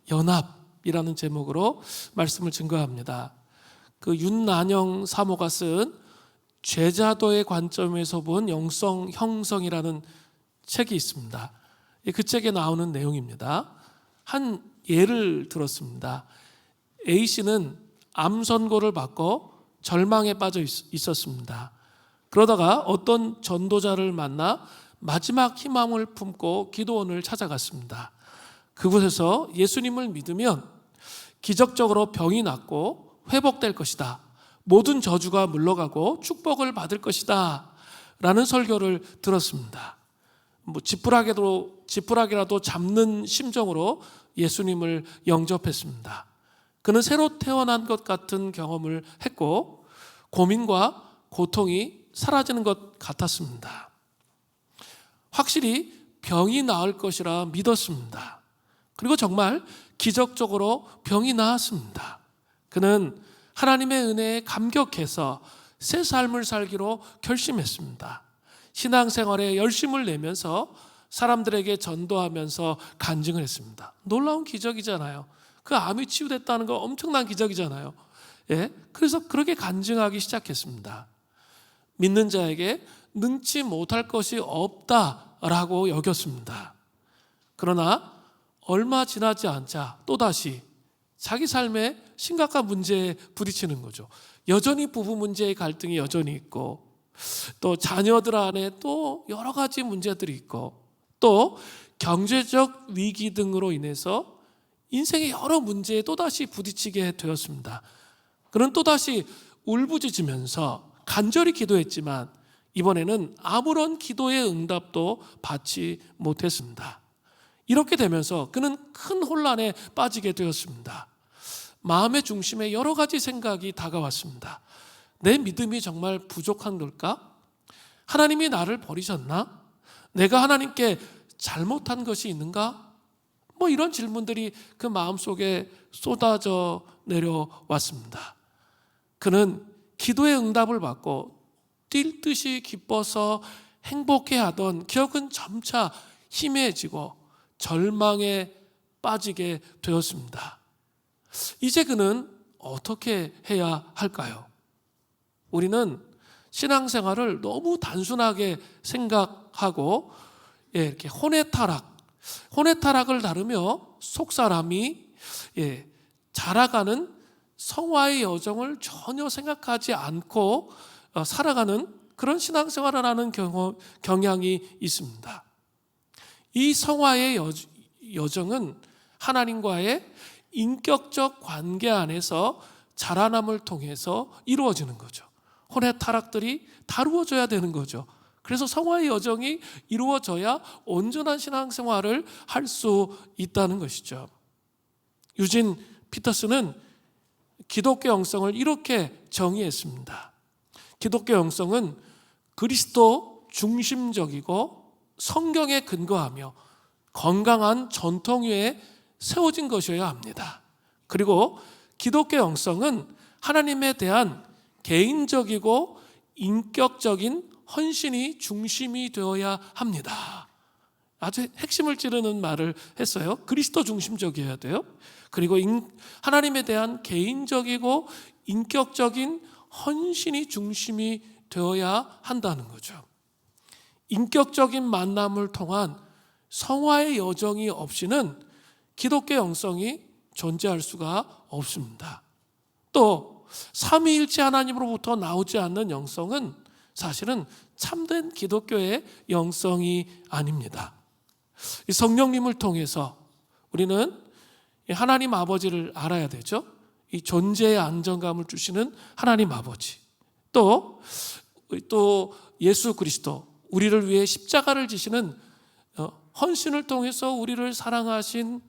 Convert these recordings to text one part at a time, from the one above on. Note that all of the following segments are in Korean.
연합이라는 제목으로 말씀을 증거합니다. 그 윤난영 사모가 쓴 죄자도의 관점에서 본 영성 형성이라는 책이 있습니다. 그 책에 나오는 내용입니다. 한 예를 들었습니다. A씨는 암 선고를 받고 절망에 빠져 있었습니다. 그러다가 어떤 전도자를 만나 마지막 희망을 품고 기도원을 찾아갔습니다. 그곳에서 예수님을 믿으면 기적적으로 병이 낫고 회복될 것이다. 모든 저주가 물러가고 축복을 받을 것이다. 라는 설교를 들었습니다. 지푸라기라도 잡는 심정으로 예수님을 영접했습니다. 그는 새로 태어난 것 같은 경험을 했고 고민과 고통이 사라지는 것 같았습니다. 확실히 병이 나을 것이라 믿었습니다. 그리고 정말 기적적으로 병이 나았습니다. 그는 하나님의 은혜에 감격해서 새 삶을 살기로 결심했습니다. 신앙생활에 열심을 내면서 사람들에게 전도하면서 간증을 했습니다. 놀라운 기적이잖아요. 그 암이 치유됐다는 거 엄청난 기적이잖아요. 그래서 그렇게 간증하기 시작했습니다. 믿는 자에게 능치 못할 것이 없다라고 여겼습니다. 그러나 얼마 지나지 않자 또다시 자기 삶에 심각한 문제에 부딪히는 거죠. 여전히 부부 문제의 갈등이 여전히 있고, 또 자녀들 안에 또 여러 가지 문제들이 있고, 또 경제적 위기 등으로 인해서 인생의 여러 문제에 또다시 부딪히게 되었습니다. 그는 또다시 울부짖으면서 간절히 기도했지만 이번에는 아무런 기도의 응답도 받지 못했습니다. 이렇게 되면서 그는 큰 혼란에 빠지게 되었습니다. 마음의 중심에 여러 가지 생각이 다가왔습니다. 내 믿음이 정말 부족한 걸까? 하나님이 나를 버리셨나? 내가 하나님께 잘못한 것이 있는가? 이런 질문들이 그 마음속에 쏟아져 내려왔습니다. 그는 기도의 응답을 받고 뛸 듯이 기뻐서 행복해하던 기억은 점차 희미해지고 절망에 빠지게 되었습니다. 이제 그는 어떻게 해야 할까요? 우리는 신앙생활을 너무 단순하게 생각하고 이렇게 혼외타락을 다루며 속사람이 자라가는 성화의 여정을 전혀 생각하지 않고 살아가는 그런 신앙생활을 하는 경향이 있습니다. 이 성화의 여정은 하나님과의 인격적 관계 안에서 자라남을 통해서 이루어지는 거죠. 혼의 타락들이 다루어져야 되는 거죠. 그래서 성화의 여정이 이루어져야 온전한 신앙생활을 할 수 있다는 것이죠. 유진 피터스는 기독교 영성을 이렇게 정의했습니다. 기독교 영성은 그리스도 중심적이고 성경에 근거하며 건강한 전통 위에 세워진 것이어야 합니다. 그리고 기독교 영성은 하나님에 대한 개인적이고 인격적인 헌신이 중심이 되어야 합니다. 아주 핵심을 찌르는 말을 했어요. 그리스도 중심적이어야 돼요. 그리고 하나님에 대한 개인적이고 인격적인 헌신이 중심이 되어야 한다는 거죠. 인격적인 만남을 통한 성화의 여정이 없이는 기독교 영성이 존재할 수가 없습니다. 또 삼위일체 하나님으로부터 나오지 않는 영성은 사실은 참된 기독교의 영성이 아닙니다. 이 성령님을 통해서 우리는 하나님 아버지를 알아야 되죠. 이 존재의 안정감을 주시는 하나님 아버지, 또 예수 그리스도, 우리를 위해 십자가를 지시는 헌신을 통해서 우리를 사랑하신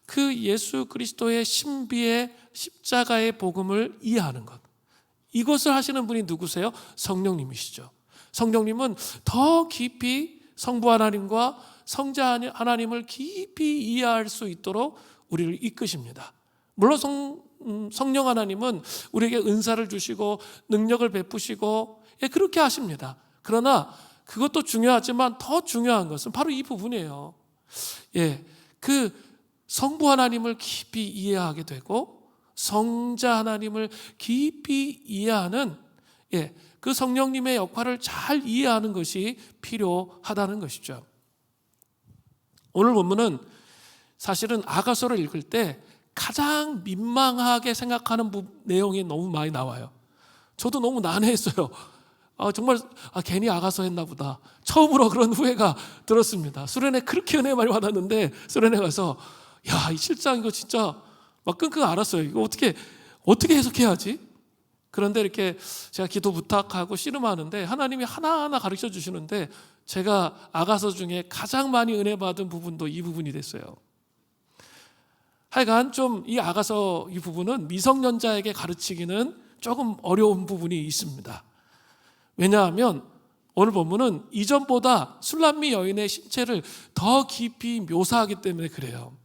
그 예수 그리스도의 신비의 십자가의 복음을 이해하는 것, 이것을 하시는 분이 누구세요? 성령님이시죠. 성령님은 더 깊이 성부 하나님과 성자 하나님을 깊이 이해할 수 있도록 우리를 이끄십니다. 물론 성령 하나님은 우리에게 은사를 주시고 능력을 베푸시고 그렇게 하십니다. 그러나 그것도 중요하지만 더 중요한 것은 바로 이 부분이에요. 그 성부 하나님을 깊이 이해하게 되고 성자 하나님을 깊이 이해하는 그 성령님의 역할을 잘 이해하는 것이 필요하다는 것이죠. 오늘 본문은 사실은 아가서를 읽을 때 가장 민망하게 생각하는 내용이 너무 많이 나와요. 저도 너무 난해했어요. 정말 괜히 아가서 했나 보다. 처음으로 그런 후회가 들었습니다. 수련회 그렇게 은혜 많이 받았는데 수련회 가서 이 7장 이거 진짜 막 끙끙 앓았어요. 이거 어떻게 해석해야지? 그런데 이렇게 제가 기도 부탁하고 씨름하는데 하나님이 하나하나 가르쳐 주시는데 제가 아가서 중에 가장 많이 은혜 받은 부분도 이 부분이 됐어요. 하여간 좀 이 아가서 이 부분은 미성년자에게 가르치기는 조금 어려운 부분이 있습니다. 왜냐하면 오늘 본문은 이전보다 술람미 여인의 신체를 더 깊이 묘사하기 때문에 그래요.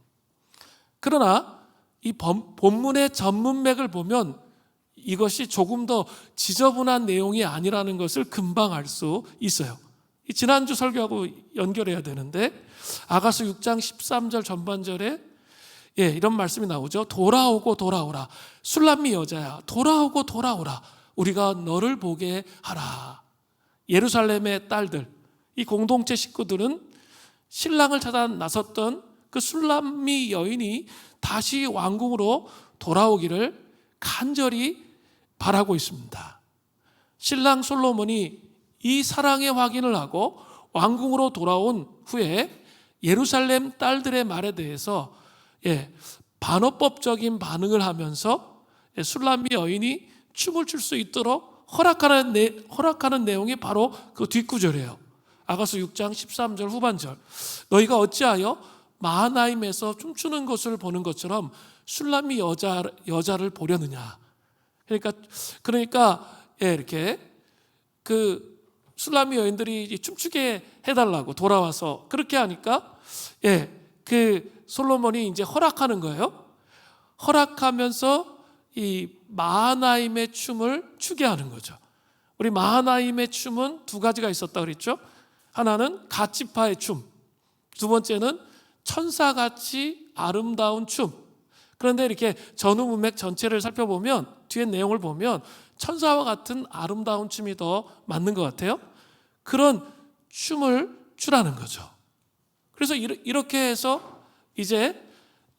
그러나 이 본문의 전문맥을 보면 이것이 조금 더 지저분한 내용이 아니라는 것을 금방 알 수 있어요. 지난주 설교하고 연결해야 되는데 아가서 6장 13절 전반절에 이런 말씀이 나오죠. 돌아오고 돌아오라. 술람미 여자야, 돌아오고 돌아오라. 우리가 너를 보게 하라. 예루살렘의 딸들, 이 공동체 식구들은 신랑을 찾아 나섰던 그 술람미 여인이 다시 왕궁으로 돌아오기를 간절히 바라고 있습니다. 신랑 솔로몬이 이 사랑의 확인을 하고 왕궁으로 돌아온 후에 예루살렘 딸들의 말에 대해서 반어법적인 반응을 하면서 술람미 여인이 춤을 출 수 있도록 허락하는 내용이 바로 그 뒷구절이에요. 아가서 6장 13절 후반절. 너희가 어찌하여 마하나임에서 춤추는 것을 보는 것처럼 술람미 여자를 보려느냐. 그러니까 이렇게 그 술람미 여인들이 춤추게 해달라고 돌아와서 그렇게 하니까 그 솔로몬이 이제 허락하는 거예요. 허락하면서 이 마하나임의 춤을 추게 하는 거죠. 우리 마하나임의 춤은 두 가지가 있었다 그랬죠. 하나는 갓지파의 춤, 두 번째는 천사같이 아름다운 춤. 그런데 이렇게 전후 문맥 전체를 살펴보면 뒤에 내용을 보면 천사와 같은 아름다운 춤이 더 맞는 것 같아요. 그런 춤을 추라는 거죠. 그래서 이렇게 해서 이제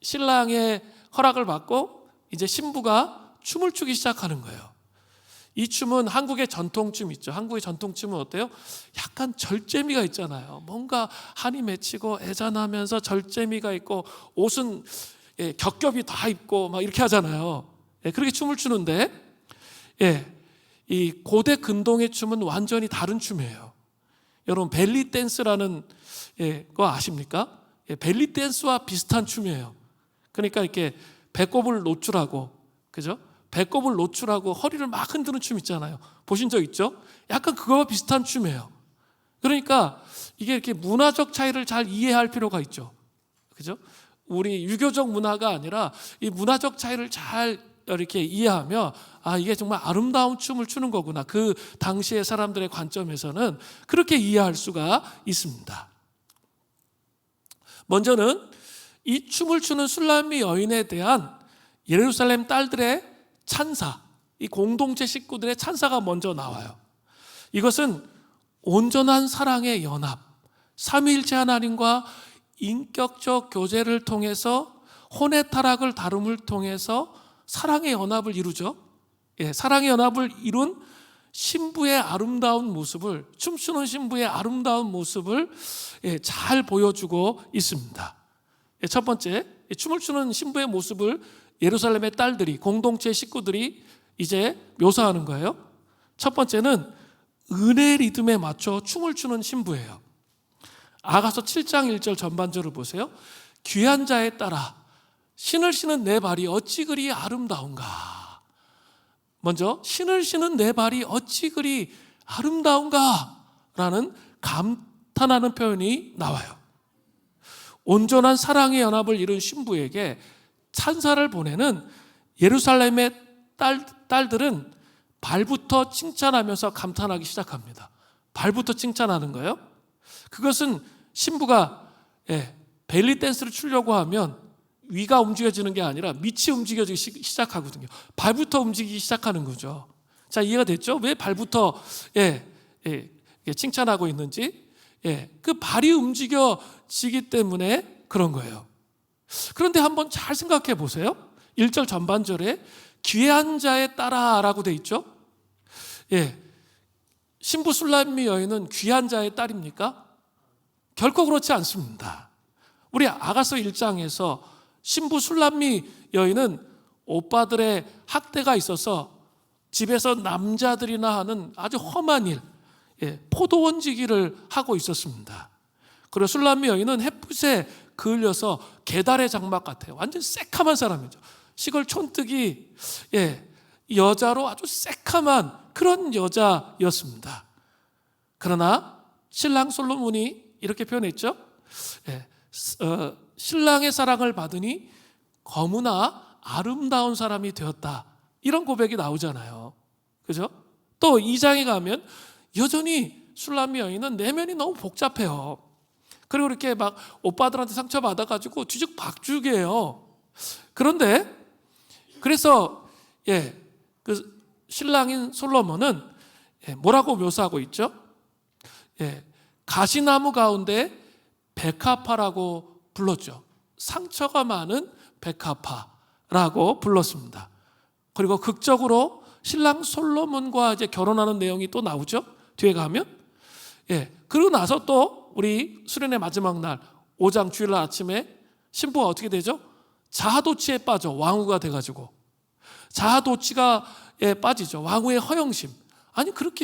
신랑의 허락을 받고 이제 신부가 춤을 추기 시작하는 거예요. 이 춤은 한국의 전통춤 있죠. 한국의 전통춤은 어때요? 약간 절제미가 있잖아요. 뭔가 한이 맺히고 애잔하면서 절제미가 있고 옷은 겹겹이 다 입고 막 이렇게 하잖아요. 그렇게 춤을 추는데 이 고대 근동의 춤은 완전히 다른 춤이에요. 여러분 벨리 댄스라는 거 아십니까? 벨리 댄스와 비슷한 춤이에요. 그러니까 이렇게 배꼽을 노출하고, 그죠? 배꼽을 노출하고 허리를 막 흔드는 춤 있잖아요. 보신 적 있죠? 약간 그거와 비슷한 춤이에요. 그러니까 이게 이렇게 문화적 차이를 잘 이해할 필요가 있죠. 그죠? 우리 유교적 문화가 아니라 이 문화적 차이를 잘 이렇게 이해하면 이게 정말 아름다운 춤을 추는 거구나. 그 당시의 사람들의 관점에서는 그렇게 이해할 수가 있습니다. 먼저는 이 춤을 추는 술람미 여인에 대한 예루살렘 딸들의 찬사, 이 공동체 식구들의 찬사가 먼저 나와요. 이것은 온전한 사랑의 연합, 삼위일체 하나님과 인격적 교제를 통해서 혼의 타락을 다룸을 통해서 사랑의 연합을 이루죠. 사랑의 연합을 이룬 신부의 아름다운 모습을, 춤추는 신부의 아름다운 모습을 잘 보여주고 있습니다. 첫 번째, 춤을 추는 신부의 모습을 예루살렘의 딸들이, 공동체 식구들이 이제 묘사하는 거예요. 첫 번째는 은혜 리듬에 맞춰 춤을 추는 신부예요. 아가서 7장 1절 전반절을 보세요. 귀한 자에 따라 신을 신은 내 발이 어찌 그리 아름다운가. 먼저 신을 신은 내 발이 어찌 그리 아름다운가 라는 감탄하는 표현이 나와요. 온전한 사랑의 연합을 이룬 신부에게 찬사를 보내는 예루살렘의 딸들은 발부터 칭찬하면서 감탄하기 시작합니다. 발부터 칭찬하는 거예요. 그것은 신부가 벨리 댄스를 추려고 하면 위가 움직여지는 게 아니라 밑이 움직여지기 시작하거든요. 발부터 움직이기 시작하는 거죠. 자, 이해가 됐죠? 왜 발부터 칭찬하고 있는지. 그 발이 움직여지기 때문에 그런 거예요. 그런데 한번 잘 생각해 보세요. 1절 전반절에 귀한 자에 따라라고 돼 있죠. 신부 술람미 여인은 귀한 자의 딸입니까? 결코 그렇지 않습니다. 우리 아가서 1장에서 신부 술람미 여인은 오빠들의 학대가 있어서 집에서 남자들이나 하는 아주 험한 일, 포도원지기를 하고 있었습니다. 그리고 술람미 여인은 햇빛에 그을려서 계달의 장막 같아요. 완전 새카만 사람이죠. 시골 촌뜨기 여자로 아주 새카만 그런 여자였습니다. 그러나 신랑 솔로몬이 이렇게 표현했죠. 신랑의 사랑을 받으니 거무나 아름다운 사람이 되었다. 이런 고백이 나오잖아요. 그죠? 또 2장에 가면 여전히 술람미 여인은 내면이 너무 복잡해요. 그리고 이렇게 막 오빠들한테 상처받아가지고 뒤죽박죽이에요. 그런데 그래서 그 신랑인 솔로몬은 뭐라고 묘사하고 있죠? 가시나무 가운데 백합화라고 불렀죠. 상처가 많은 백합화라고 불렀습니다. 그리고 극적으로 신랑 솔로몬과 이제 결혼하는 내용이 또 나오죠. 뒤에 가면. 그러고 나서 또 우리 수련의 마지막 날 5장 주일날 아침에 신부가 어떻게 되죠? 자아도취에 빠져 왕후가 돼가지고 자아도취가 빠지죠. 왕후의 허영심. 아니 그렇게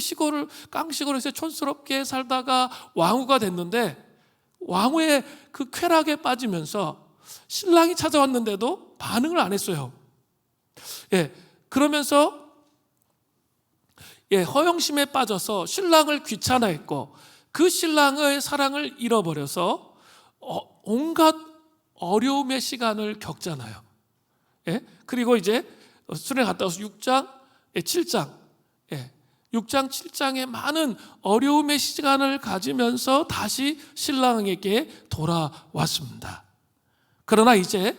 깡시골에서 촌스럽게 살다가 왕후가 됐는데 왕후의 그 쾌락에 빠지면서 신랑이 찾아왔는데도 반응을 안 했어요. 그러면서 허영심에 빠져서 신랑을 귀찮아했고 그 신랑의 사랑을 잃어버려서 온갖 어려움의 시간을 겪잖아요. 그리고 이제 수련회 갔다 와서 6장, 7장 6장, 7장에 많은 어려움의 시간을 가지면서 다시 신랑에게 돌아왔습니다. 그러나 이제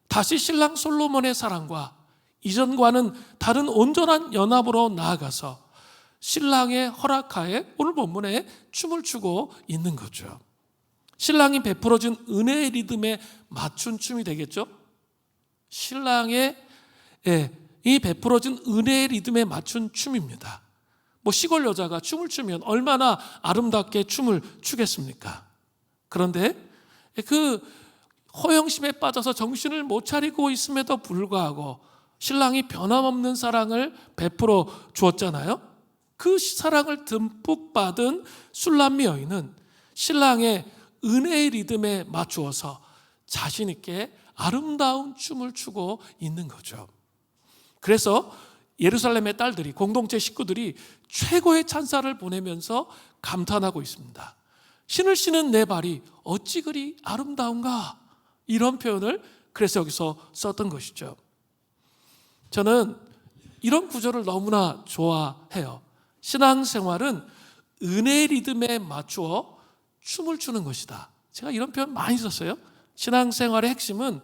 다시 신랑 솔로몬의 사랑과 이전과는 다른 온전한 연합으로 나아가서 신랑의 허락하에 오늘 본문에 춤을 추고 있는 거죠. 신랑이 베풀어준 은혜의 리듬에 맞춘 춤이 되겠죠. 신랑의 이 베풀어준 은혜의 리듬에 맞춘 춤입니다. 뭐 시골 여자가 춤을 추면 얼마나 아름답게 춤을 추겠습니까? 그런데 그 허영심에 빠져서 정신을 못 차리고 있음에도 불구하고 신랑이 변함없는 사랑을 베풀어 주었잖아요. 그 사랑을 듬뿍 받은 술람미 여인은 신랑의 은혜의 리듬에 맞추어서 자신 있게 아름다운 춤을 추고 있는 거죠. 그래서 예루살렘의 딸들이, 공동체 식구들이 최고의 찬사를 보내면서 감탄하고 있습니다. 신을 신은 내 발이 어찌 그리 아름다운가, 이런 표현을 그래서 여기서 썼던 것이죠. 저는 이런 구절을 너무나 좋아해요. 신앙생활은 은혜의 리듬에 맞추어 춤을 추는 것이다. 제가 이런 표현 많이 썼어요. 신앙생활의 핵심은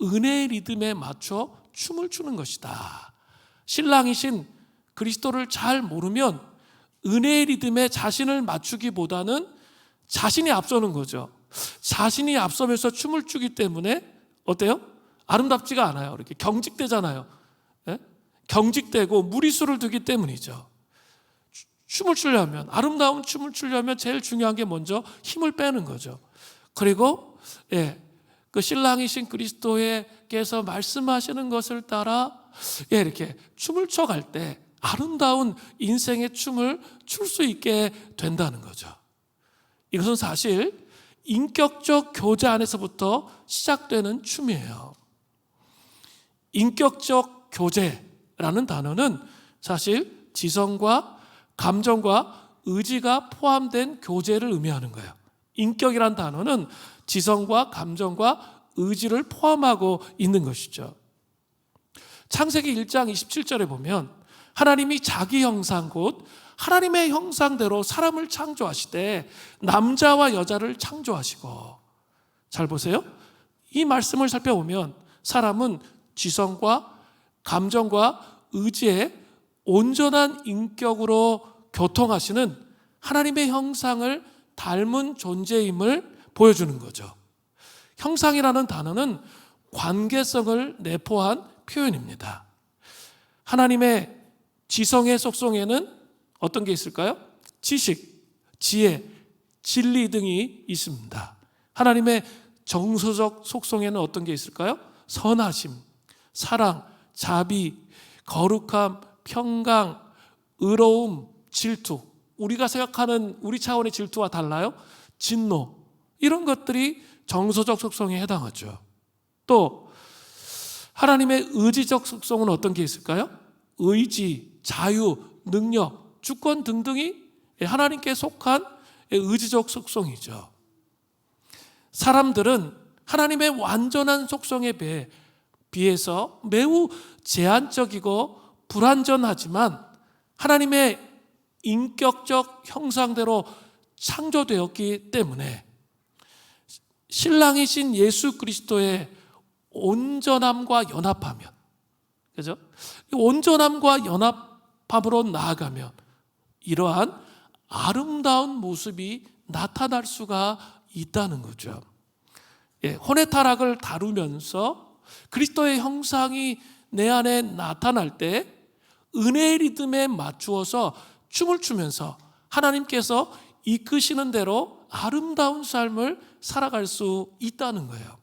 은혜의 리듬에 맞춰 춤을 추는 것이다. 신랑이신 그리스도를 잘 모르면 은혜의 리듬에 자신을 맞추기보다는 자신이 앞서는 거죠. 자신이 앞서면서 춤을 추기 때문에 어때요? 아름답지가 않아요. 이렇게 경직되잖아요. 경직되고 무리수를 두기 때문이죠. 춤을 추려면, 아름다운 춤을 추려면 제일 중요한 게 먼저 힘을 빼는 거죠. 그리고 그 신랑이신 그리스도께서 말씀하시는 것을 따라 이렇게 춤을 춰갈 때 아름다운 인생의 춤을 출 수 있게 된다는 거죠. 이것은 사실 인격적 교제 안에서부터 시작되는 춤이에요. 인격적 교제라는 단어는 사실 지성과 감정과 의지가 포함된 교제를 의미하는 거예요. 인격이란 단어는 지성과 감정과 의지를 포함하고 있는 것이죠. 창세기 1장 27절에 보면 하나님이 자기 형상 곧 하나님의 형상대로 사람을 창조하시되 남자와 여자를 창조하시고, 잘 보세요. 이 말씀을 살펴보면 사람은 지성과 감정과 의지의 온전한 인격으로 교통하시는 하나님의 형상을 닮은 존재임을 보여주는 거죠. 형상이라는 단어는 관계성을 내포한 표현입니다. 하나님의 지성의 속성에는 어떤 게 있을까요? 지식, 지혜, 진리 등이 있습니다. 하나님의 정서적 속성에는 어떤 게 있을까요? 선하심, 사랑, 자비, 거룩함, 평강, 의로움, 질투. 우리가 생각하는 우리 차원의 질투와 달라요. 진노, 이런 것들이 정서적 속성에 해당하죠. 또 하나님의 의지적 속성은 어떤 게 있을까요? 의지, 자유, 능력, 주권 등등이 하나님께 속한 의지적 속성이죠. 사람들은 하나님의 완전한 속성에 비해서 매우 제한적이고 불완전하지만 하나님의 인격적 형상대로 창조되었기 때문에 신랑이신 예수 그리스도의 온전함과 연합하면, 그죠? 온전함과 연합함으로 나아가면 이러한 아름다운 모습이 나타날 수가 있다는 거죠. 혼의 타락을 다루면서 그리스도의 형상이 내 안에 나타날 때 은혜의 리듬에 맞추어서 춤을 추면서 하나님께서 이끄시는 대로 아름다운 삶을 살아갈 수 있다는 거예요.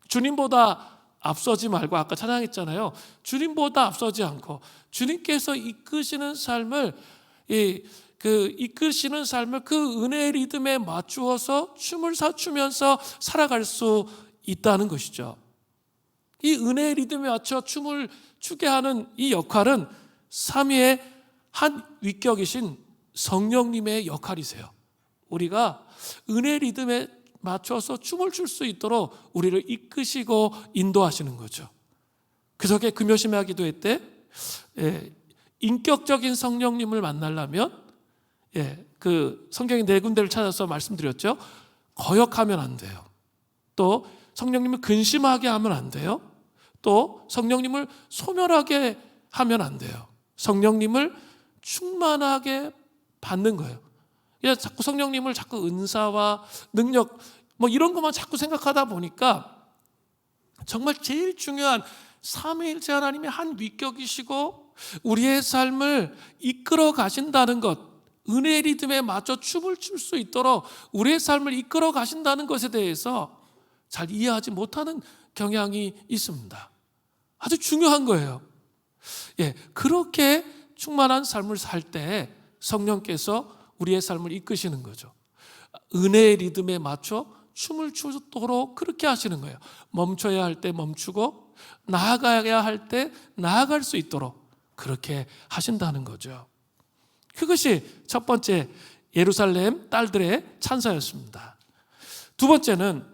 주님보다 앞서지 말고, 아까 찬양했잖아요. 주님보다 앞서지 않고 주님께서 이끄시는 삶을 이끄시는 삶을 그 은혜의 리듬에 맞추어서 춤을 추면서 살아갈 수 있다는 것이죠. 이 은혜의 리듬에 맞춰 춤을 추게 하는 이 역할은 삼위의 한 위격이신 성령님의 역할이세요. 우리가 은혜의 리듬에 맞춰서 춤을 출 수 있도록 우리를 이끄시고 인도하시는 거죠. 그저께 금요심야 기도회 때 인격적인 성령님을 만나려면 그 성경의 네 군데를 찾아서 말씀드렸죠. 거역하면 안 돼요. 또 성령님을 근심하게 하면 안 돼요. 또 성령님을 소멸하게 하면 안 돼요. 성령님을 충만하게 받는 거예요. 자꾸 성령님을 자꾸 은사와 능력 뭐 이런 것만 자꾸 생각하다 보니까 정말 제일 중요한 삼위일체 하나님의 한 위격이시고 우리의 삶을 이끌어 가신다는 것, 은혜의 리듬에 맞춰 춤을 출 수 있도록 우리의 삶을 이끌어 가신다는 것에 대해서 잘 이해하지 못하는 경향이 있습니다. 아주 중요한 거예요. 그렇게 충만한 삶을 살 때 성령께서 우리의 삶을 이끄시는 거죠. 은혜의 리듬에 맞춰 춤을 추도록 그렇게 하시는 거예요. 멈춰야 할 때 멈추고 나아가야 할 때 나아갈 수 있도록 그렇게 하신다는 거죠. 그것이 첫 번째 예루살렘 딸들의 찬사였습니다. 두 번째는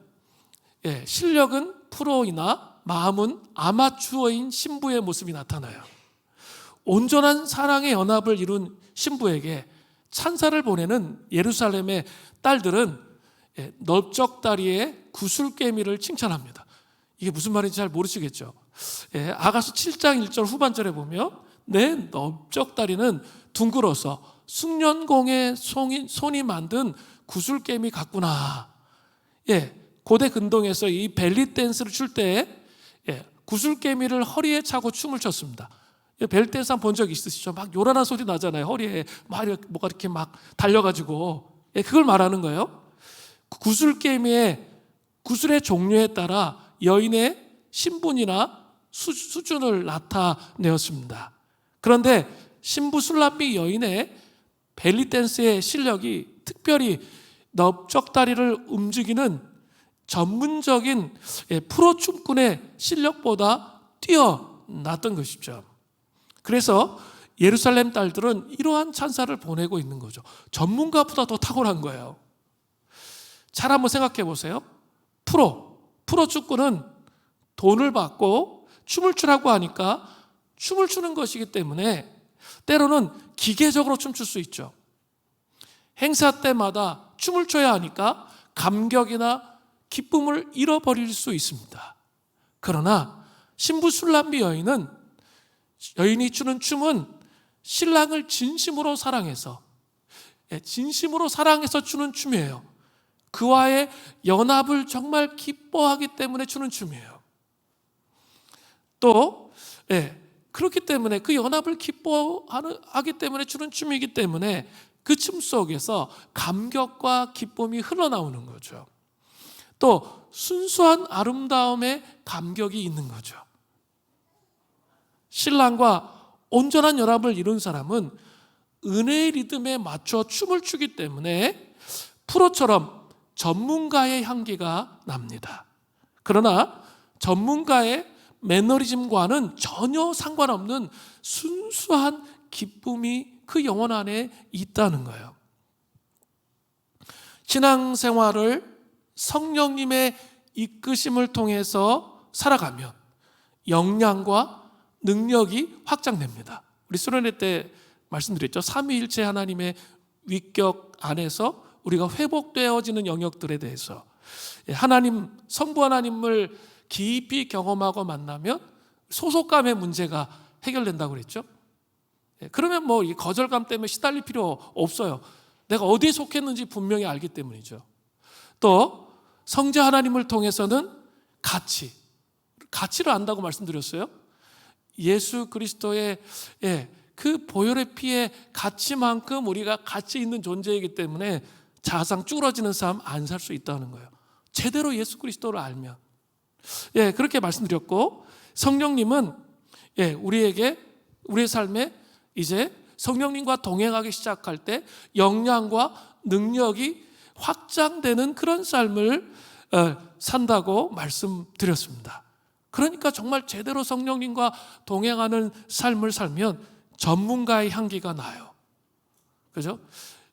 실력은 프로이나 마음은 아마추어인 신부의 모습이 나타나요. 온전한 사랑의 연합을 이룬 신부에게 찬사를 보내는 예루살렘의 딸들은 넓적다리의 구슬개미를 칭찬합니다. 이게 무슨 말인지 잘 모르시겠죠. 아가서 7장 1절 후반절에 보면 내 넓적다리는 둥글어서 숙련공의 손이 만든 구슬개미 같구나. 고대 근동에서 이 벨리 댄스를 출 때 구슬개미를 허리에 차고 춤을 췄습니다. 벨리 댄스 한 본 적 있으시죠? 막 요란한 소리 나잖아요. 허리에 막 뭐가 이렇게 막 달려가지고 그걸 말하는 거예요. 구슬개미의 구슬의 종류에 따라 여인의 신분이나 수준을 나타내었습니다. 그런데 신부 술람미 여인의 벨리 댄스의 실력이 특별히 넓적다리를 움직이는 전문적인 프로 춤꾼의 실력보다 뛰어났던 것이죠. 그래서 예루살렘 딸들은 이러한 찬사를 보내고 있는 거죠. 전문가보다 더 탁월한 거예요. 잘 한번 생각해 보세요. 프로 축구는 돈을 받고 춤을 추라고 하니까 춤을 추는 것이기 때문에 때로는 기계적으로 춤출 수 있죠. 행사 때마다 춤을 춰야 하니까 감격이나 기쁨을 잃어버릴 수 있습니다. 그러나 신부 술람미 여인이 추는 춤은 신랑을 진심으로 사랑해서 추는 춤이에요. 그와의 연합을 정말 기뻐하기 때문에 추는 춤이에요. 또 그렇기 때문에 그 연합을 기뻐하기 때문에 추는 춤이기 때문에 그 춤 속에서 감격과 기쁨이 흘러나오는 거죠. 또 순수한 아름다움에 감격이 있는 거죠. 신랑과 온전한 연합을 이룬 사람은 은혜의 리듬에 맞춰 춤을 추기 때문에 프로처럼 전문가의 향기가 납니다. 그러나 전문가의 매너리즘과는 전혀 상관없는 순수한 기쁨이 그 영혼 안에 있다는 거예요. 신앙생활을 성령님의 이끄심을 통해서 살아가면 역량과 능력이 확장됩니다. 우리 수련회 때 말씀드렸죠. 삼위일체 하나님의 위격 안에서 우리가 회복되어지는 영역들에 대해서 성부 하나님을 깊이 경험하고 만나면 소속감의 문제가 해결된다고 그랬죠. 그러면 이 거절감 때문에 시달릴 필요 없어요. 내가 어디에 속했는지 분명히 알기 때문이죠. 또 성자 하나님을 통해서는 가치를 안다고 말씀드렸어요. 예수 그리스도의 그 보혈의 피의 가치만큼 우리가 가치 있는 존재이기 때문에 자상 쭈그러지는 삶 안 살 수 있다는 거예요. 제대로 예수 그리스도를 알면. 그렇게 말씀드렸고, 성령님은 우리에게 우리의 삶에 이제 성령님과 동행하기 시작할 때 역량과 능력이 확장되는 그런 삶을 산다고 말씀드렸습니다. 그러니까 정말 제대로 성령님과 동행하는 삶을 살면 전문가의 향기가 나요. 그죠?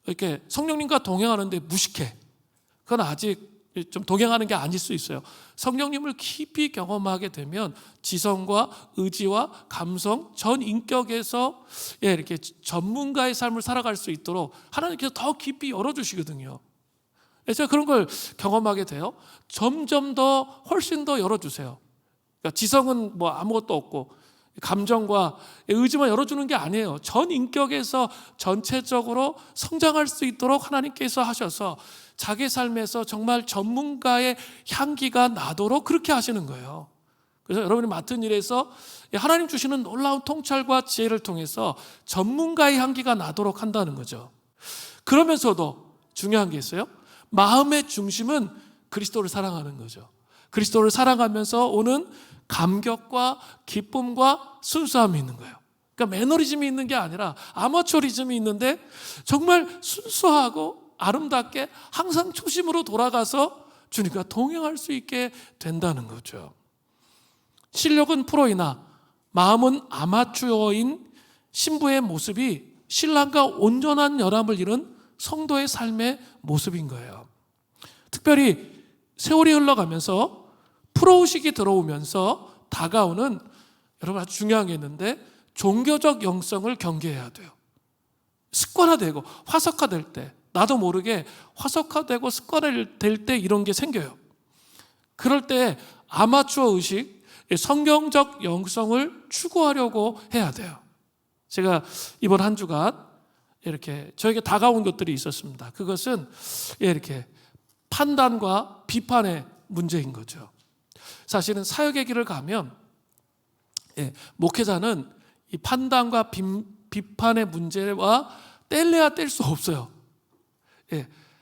이렇게 성령님과 동행하는데 무식해. 그건 아직 좀 동행하는 게 아닐 수 있어요. 성령님을 깊이 경험하게 되면 지성과 의지와 감성, 전 인격에서 이렇게 전문가의 삶을 살아갈 수 있도록 하나님께서 더 깊이 열어주시거든요. 제가 그런 걸 경험하게 돼요. 점점 더 훨씬 더 열어주세요. 그러니까 지성은 아무것도 없고 감정과 의지만 열어주는 게 아니에요. 전 인격에서 전체적으로 성장할 수 있도록 하나님께서 하셔서 자기 삶에서 정말 전문가의 향기가 나도록 그렇게 하시는 거예요. 그래서 여러분이 맡은 일에서 하나님 주시는 놀라운 통찰과 지혜를 통해서 전문가의 향기가 나도록 한다는 거죠. 그러면서도 중요한 게 있어요. 마음의 중심은 그리스도를 사랑하는 거죠. 그리스도를 사랑하면서 오는 감격과 기쁨과 순수함이 있는 거예요. 그러니까 매너리즘이 있는 게 아니라 아마추어리즘이 있는데 정말 순수하고 아름답게 항상 초심으로 돌아가서 주님과 동행할 수 있게 된다는 거죠. 실력은 프로이나 마음은 아마추어인 신부의 모습이 신랑과 온전한 연합을 이룬 성도의 삶의 모습인 거예요. 특별히 세월이 흘러가면서 프로의식이 들어오면서 다가오는 여러분 아주 중요한 게 있는데 종교적 영성을 경계해야 돼요. 습관화되고 화석화될 때 나도 모르게 화석화되고 습관화될 때 이런 게 생겨요. 그럴 때 아마추어 의식, 성경적 영성을 추구하려고 해야 돼요. 제가 이번 한 주간 이렇게 저에게 다가온 것들이 있었습니다. 그것은 이렇게 판단과 비판의 문제인 거죠. 사실은 사역의 길을 가면 목회자는 이 판단과 비판의 문제와 뗄래야 뗄 수 없어요.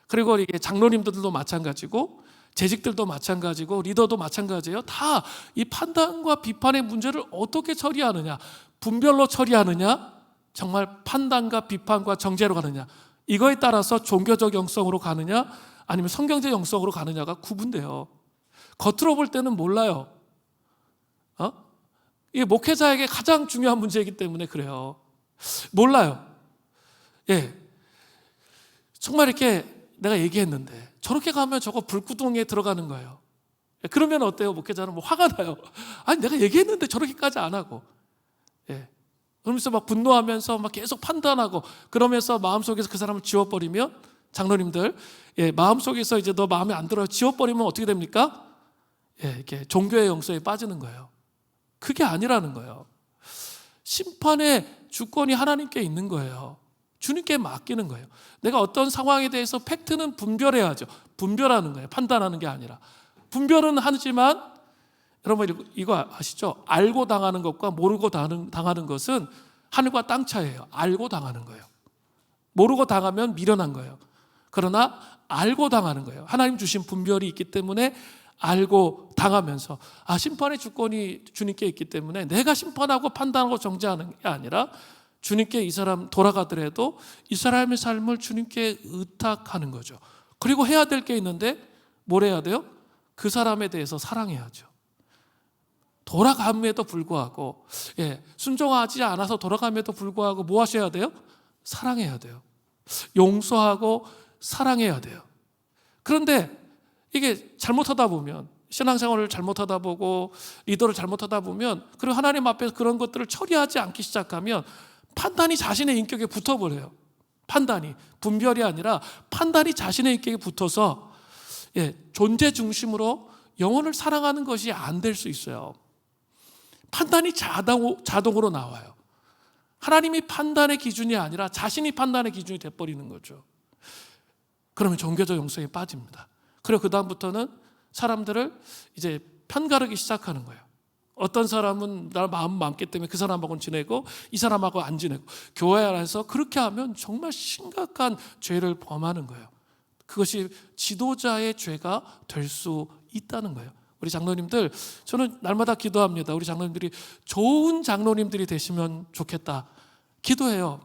그리고 이게 장로님들도 마찬가지고 재직들도 마찬가지고 리더도 마찬가지예요. 다 이 판단과 비판의 문제를 어떻게 처리하느냐, 분별로 처리하느냐, 정말 판단과 비판과 정죄로 가느냐, 이거에 따라서 종교적 영성으로 가느냐 아니면 성경적 영성으로 가느냐가 구분돼요. 겉으로 볼 때는 몰라요. 이게 목회자에게 가장 중요한 문제이기 때문에 그래요. 몰라요. 정말 이렇게 내가 얘기했는데 저렇게 가면 저거 불구덩이에 들어가는 거예요. 그러면 어때요? 목회자는 화가 나요. 아니 내가 얘기했는데 저렇게까지 안 하고. 그러면서 막 분노하면서 막 계속 판단하고 그러면서 마음속에서 그 사람을 지워버리면 장로님들, 마음속에서 이제 너 마음에 안 들어 지워버리면 어떻게 됩니까? 이렇게 종교의 영성에 빠지는 거예요. 그게 아니라는 거예요. 심판의 주권이 하나님께 있는 거예요. 주님께 맡기는 거예요. 내가 어떤 상황에 대해서 팩트는 분별해야죠. 분별하는 거예요. 판단하는 게 아니라. 분별은 하지만 여러분 이거 아시죠? 알고 당하는 것과 모르고 당하는 것은 하늘과 땅 차이예요. 알고 당하는 거예요. 모르고 당하면 미련한 거예요. 그러나 알고 당하는 거예요. 하나님 주신 분별이 있기 때문에 알고 당하면서 심판의 주권이 주님께 있기 때문에 내가 심판하고 판단하고 정죄하는 게 아니라 주님께 이 사람 돌아가더라도 이 사람의 삶을 주님께 의탁하는 거죠. 그리고 해야 될 게 있는데 뭘 해야 돼요? 그 사람에 대해서 사랑해야죠. 돌아감에도 불구하고 순종하지 않아서 돌아감에도 불구하고 뭐 하셔야 돼요? 사랑해야 돼요. 용서하고 사랑해야 돼요. 그런데 이게 잘못하다 보면 신앙생활을 잘못하다 보고 리더를 잘못하다 보면 그리고 하나님 앞에서 그런 것들을 처리하지 않기 시작하면 판단이 자신의 인격에 붙어버려요. 판단이 분별이 아니라 판단이 자신의 인격에 붙어서 존재 중심으로 영혼을 사랑하는 것이 안 될 수 있어요. 판단이 자동으로 나와요. 하나님이 판단의 기준이 아니라 자신이 판단의 기준이 돼버리는 거죠. 그러면 종교적 영성에 빠집니다. 그리고 그 다음부터는 사람들을 이제 편가르기 시작하는 거예요. 어떤 사람은 나 마음 많기 때문에 그 사람하고는 지내고 이 사람하고 안 지내고 교회 안에서 그렇게 하면 정말 심각한 죄를 범하는 거예요. 그것이 지도자의 죄가 될 수 있다는 거예요. 우리 장로님들, 저는 날마다 기도합니다. 우리 장로님들이 좋은 장로님들이 되시면 좋겠다. 기도해요.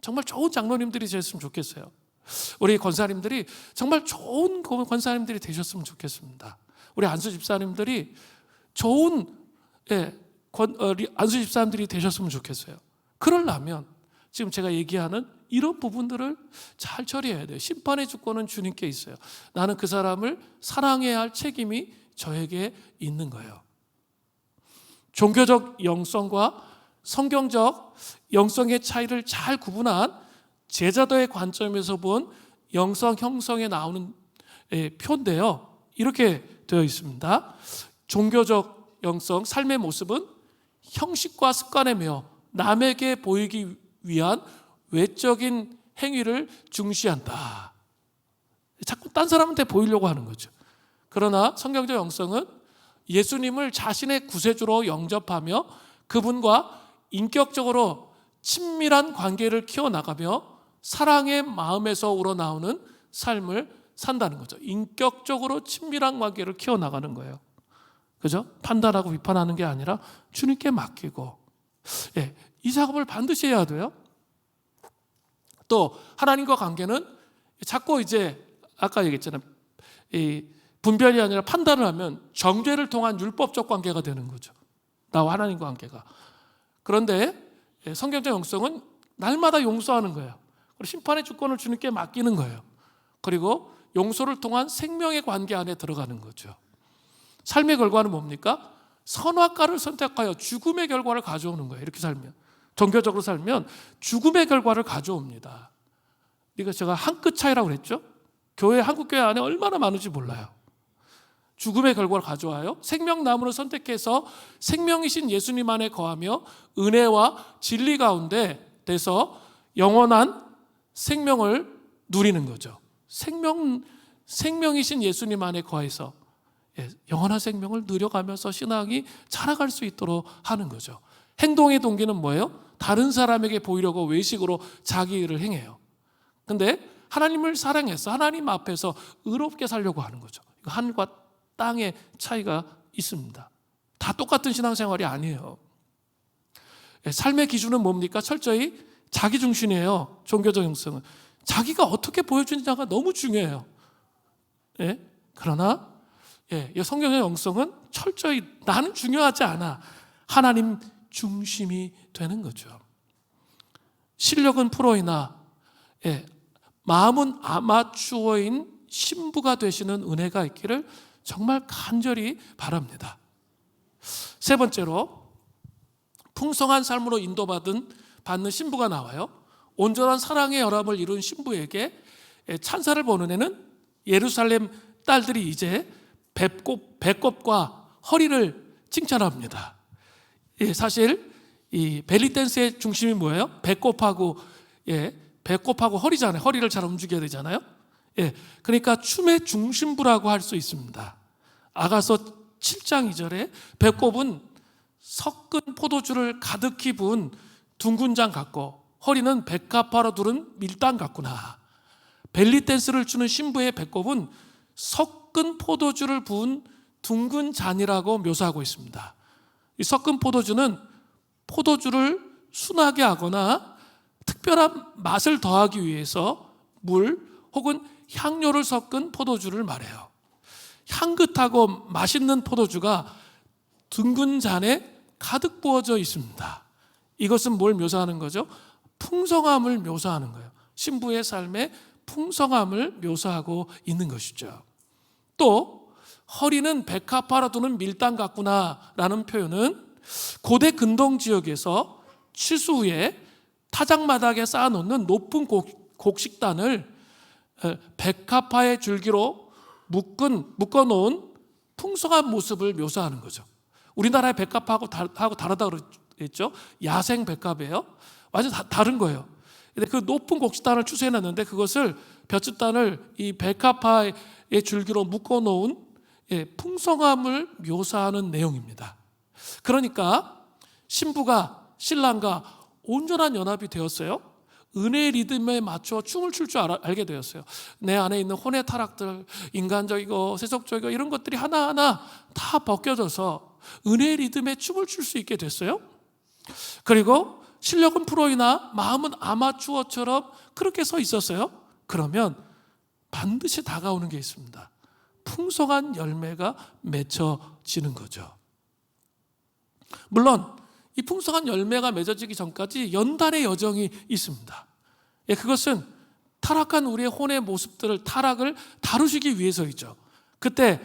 정말 좋은 장로님들이 되셨으면 좋겠어요. 우리 권사님들이 정말 좋은 권사님들이 되셨으면 좋겠습니다. 우리 안수 집사님들이 좋은 안수 집사님들이 되셨으면 좋겠어요. 그러려면 지금 제가 얘기하는 이런 부분들을 잘 처리해야 돼요. 심판의 주권은 주님께 있어요. 나는 그 사람을 사랑해야 할 책임이 저에게 있는 거예요. 종교적 영성과 성경적 영성의 차이를 잘 구분한 제자도의 관점에서 본 영성 형성에 나오는 표인데요. 이렇게 되어 있습니다. 종교적 영성, 삶의 모습은 형식과 습관에 매여 남에게 보이기 위한 외적인 행위를 중시한다. 자꾸 딴 사람한테 보이려고 하는 거죠. 그러나 성경적 영성은 예수님을 자신의 구세주로 영접하며 그분과 인격적으로 친밀한 관계를 키워나가며 사랑의 마음에서 우러나오는 삶을 산다는 거죠. 인격적으로 친밀한 관계를 키워나가는 거예요. 그죠? 판단하고 비판하는 게 아니라 주님께 맡기고 이 작업을 반드시 해야 돼요. 또 하나님과 관계는 자꾸 이제 아까 얘기했잖아요. 이 분별이 아니라 판단을 하면 정죄를 통한 율법적 관계가 되는 거죠. 나와 하나님과 관계가. 그런데 성경적 영성은 날마다 용서하는 거예요. 그리고 심판의 주권을 주님께 맡기는 거예요. 그리고 용서를 통한 생명의 관계 안에 들어가는 거죠. 삶의 결과는 뭡니까? 선악과를 선택하여 죽음의 결과를 가져오는 거예요. 이렇게 살면. 종교적으로 살면 죽음의 결과를 가져옵니다. 이거 제가 한 끗 차이라고 그랬죠? 교회, 한국교회 안에 얼마나 많은지 몰라요. 죽음의 결과를 가져와요. 생명나무를 선택해서 생명이신 예수님 안에 거하며 은혜와 진리 가운데 돼서 영원한 생명을 누리는 거죠. 생명이신 예수님 안에 거해서 영원한 생명을 누려가면서 신앙이 자라갈 수 있도록 하는 거죠. 행동의 동기는 뭐예요? 다른 사람에게 보이려고 외식으로 자기 일을 행해요. 근데 하나님을 사랑해서 하나님 앞에서 의롭게 살려고 하는 거죠. 하늘과 땅의 차이가 있습니다. 다 똑같은 신앙생활이 아니에요. 삶의 기준은 뭡니까? 철저히 자기 중심이에요. 종교적 영성은 자기가 어떻게 보여주느냐가 너무 중요해요. 그러나 성경의 영성은 철저히 나는 중요하지 않아. 하나님 중심이 되는 거죠. 실력은 프로이나 마음은 아마추어인 신부가 되시는 은혜가 있기를 정말 간절히 바랍니다. 세 번째로 풍성한 삶으로 인도받는 신부가 나와요. 온전한 사랑의 결합을 이룬 신부에게 찬사를 보는 애는 예루살렘 딸들이 이제 배꼽과 허리를 칭찬합니다. 사실 이 벨리 댄스의 중심이 뭐예요? 배꼽하고 허리잖아요. 허리를 잘 움직여야 되잖아요. 그러니까 춤의 중심부라고 할 수 있습니다. 아가서 7장 2절에 배꼽은 섞은 포도주를 가득히 부은 둥근 장 같고 허리는 백합화로 두른 밀당 같구나. 벨리 댄스를 추는 신부의 배꼽은 섞은 포도주를 부은 둥근 잔이라고 묘사하고 있습니다. 이 섞은 포도주는 포도주를 순하게 하거나 특별한 맛을 더하기 위해서 물 혹은 향료를 섞은 포도주를 말해요. 향긋하고 맛있는 포도주가 둥근 잔에 가득 부어져 있습니다. 이것은 뭘 묘사하는 거죠? 풍성함을 묘사하는 거예요. 신부의 삶의 풍성함을 묘사하고 있는 것이죠. 또 허리는 백합화로 두는 밀당 같구나 라는 표현은 고대 근동 지역에서 취수 후에 타작마당에 쌓아놓는 높은 곡식단을 백합화의 줄기로 묶어놓은 풍성한 모습을 묘사하는 거죠. 우리나라의 백합하고 다르다고 그랬죠. 야생 백합이에요. 완전 다른 거예요. 근데 그 높은 곡식단을 추수해놨는데 그것을 벼짓단을 이 백합화의 줄기로 묶어놓은 풍성함을 묘사하는 내용입니다. 그러니까 신부가 신랑과 온전한 연합이 되었어요. 은혜의 리듬에 맞춰 춤을 출 줄 알게 되었어요. 내 안에 있는 혼의 타락들, 인간적이고 세속적이고 이런 것들이 하나하나 다 벗겨져서 은혜의 리듬에 춤을 출 수 있게 됐어요. 그리고 실력은 프로이나 마음은 아마추어처럼 그렇게 서 있었어요. 그러면 반드시 다가오는 게 있습니다. 풍성한 열매가 맺혀지는 거죠. 물론 이 풍성한 열매가 맺어지기 전까지 연단의 여정이 있습니다. 그것은 타락한 우리의 혼의 모습들을 타락을 다루시기 위해서이죠. 그때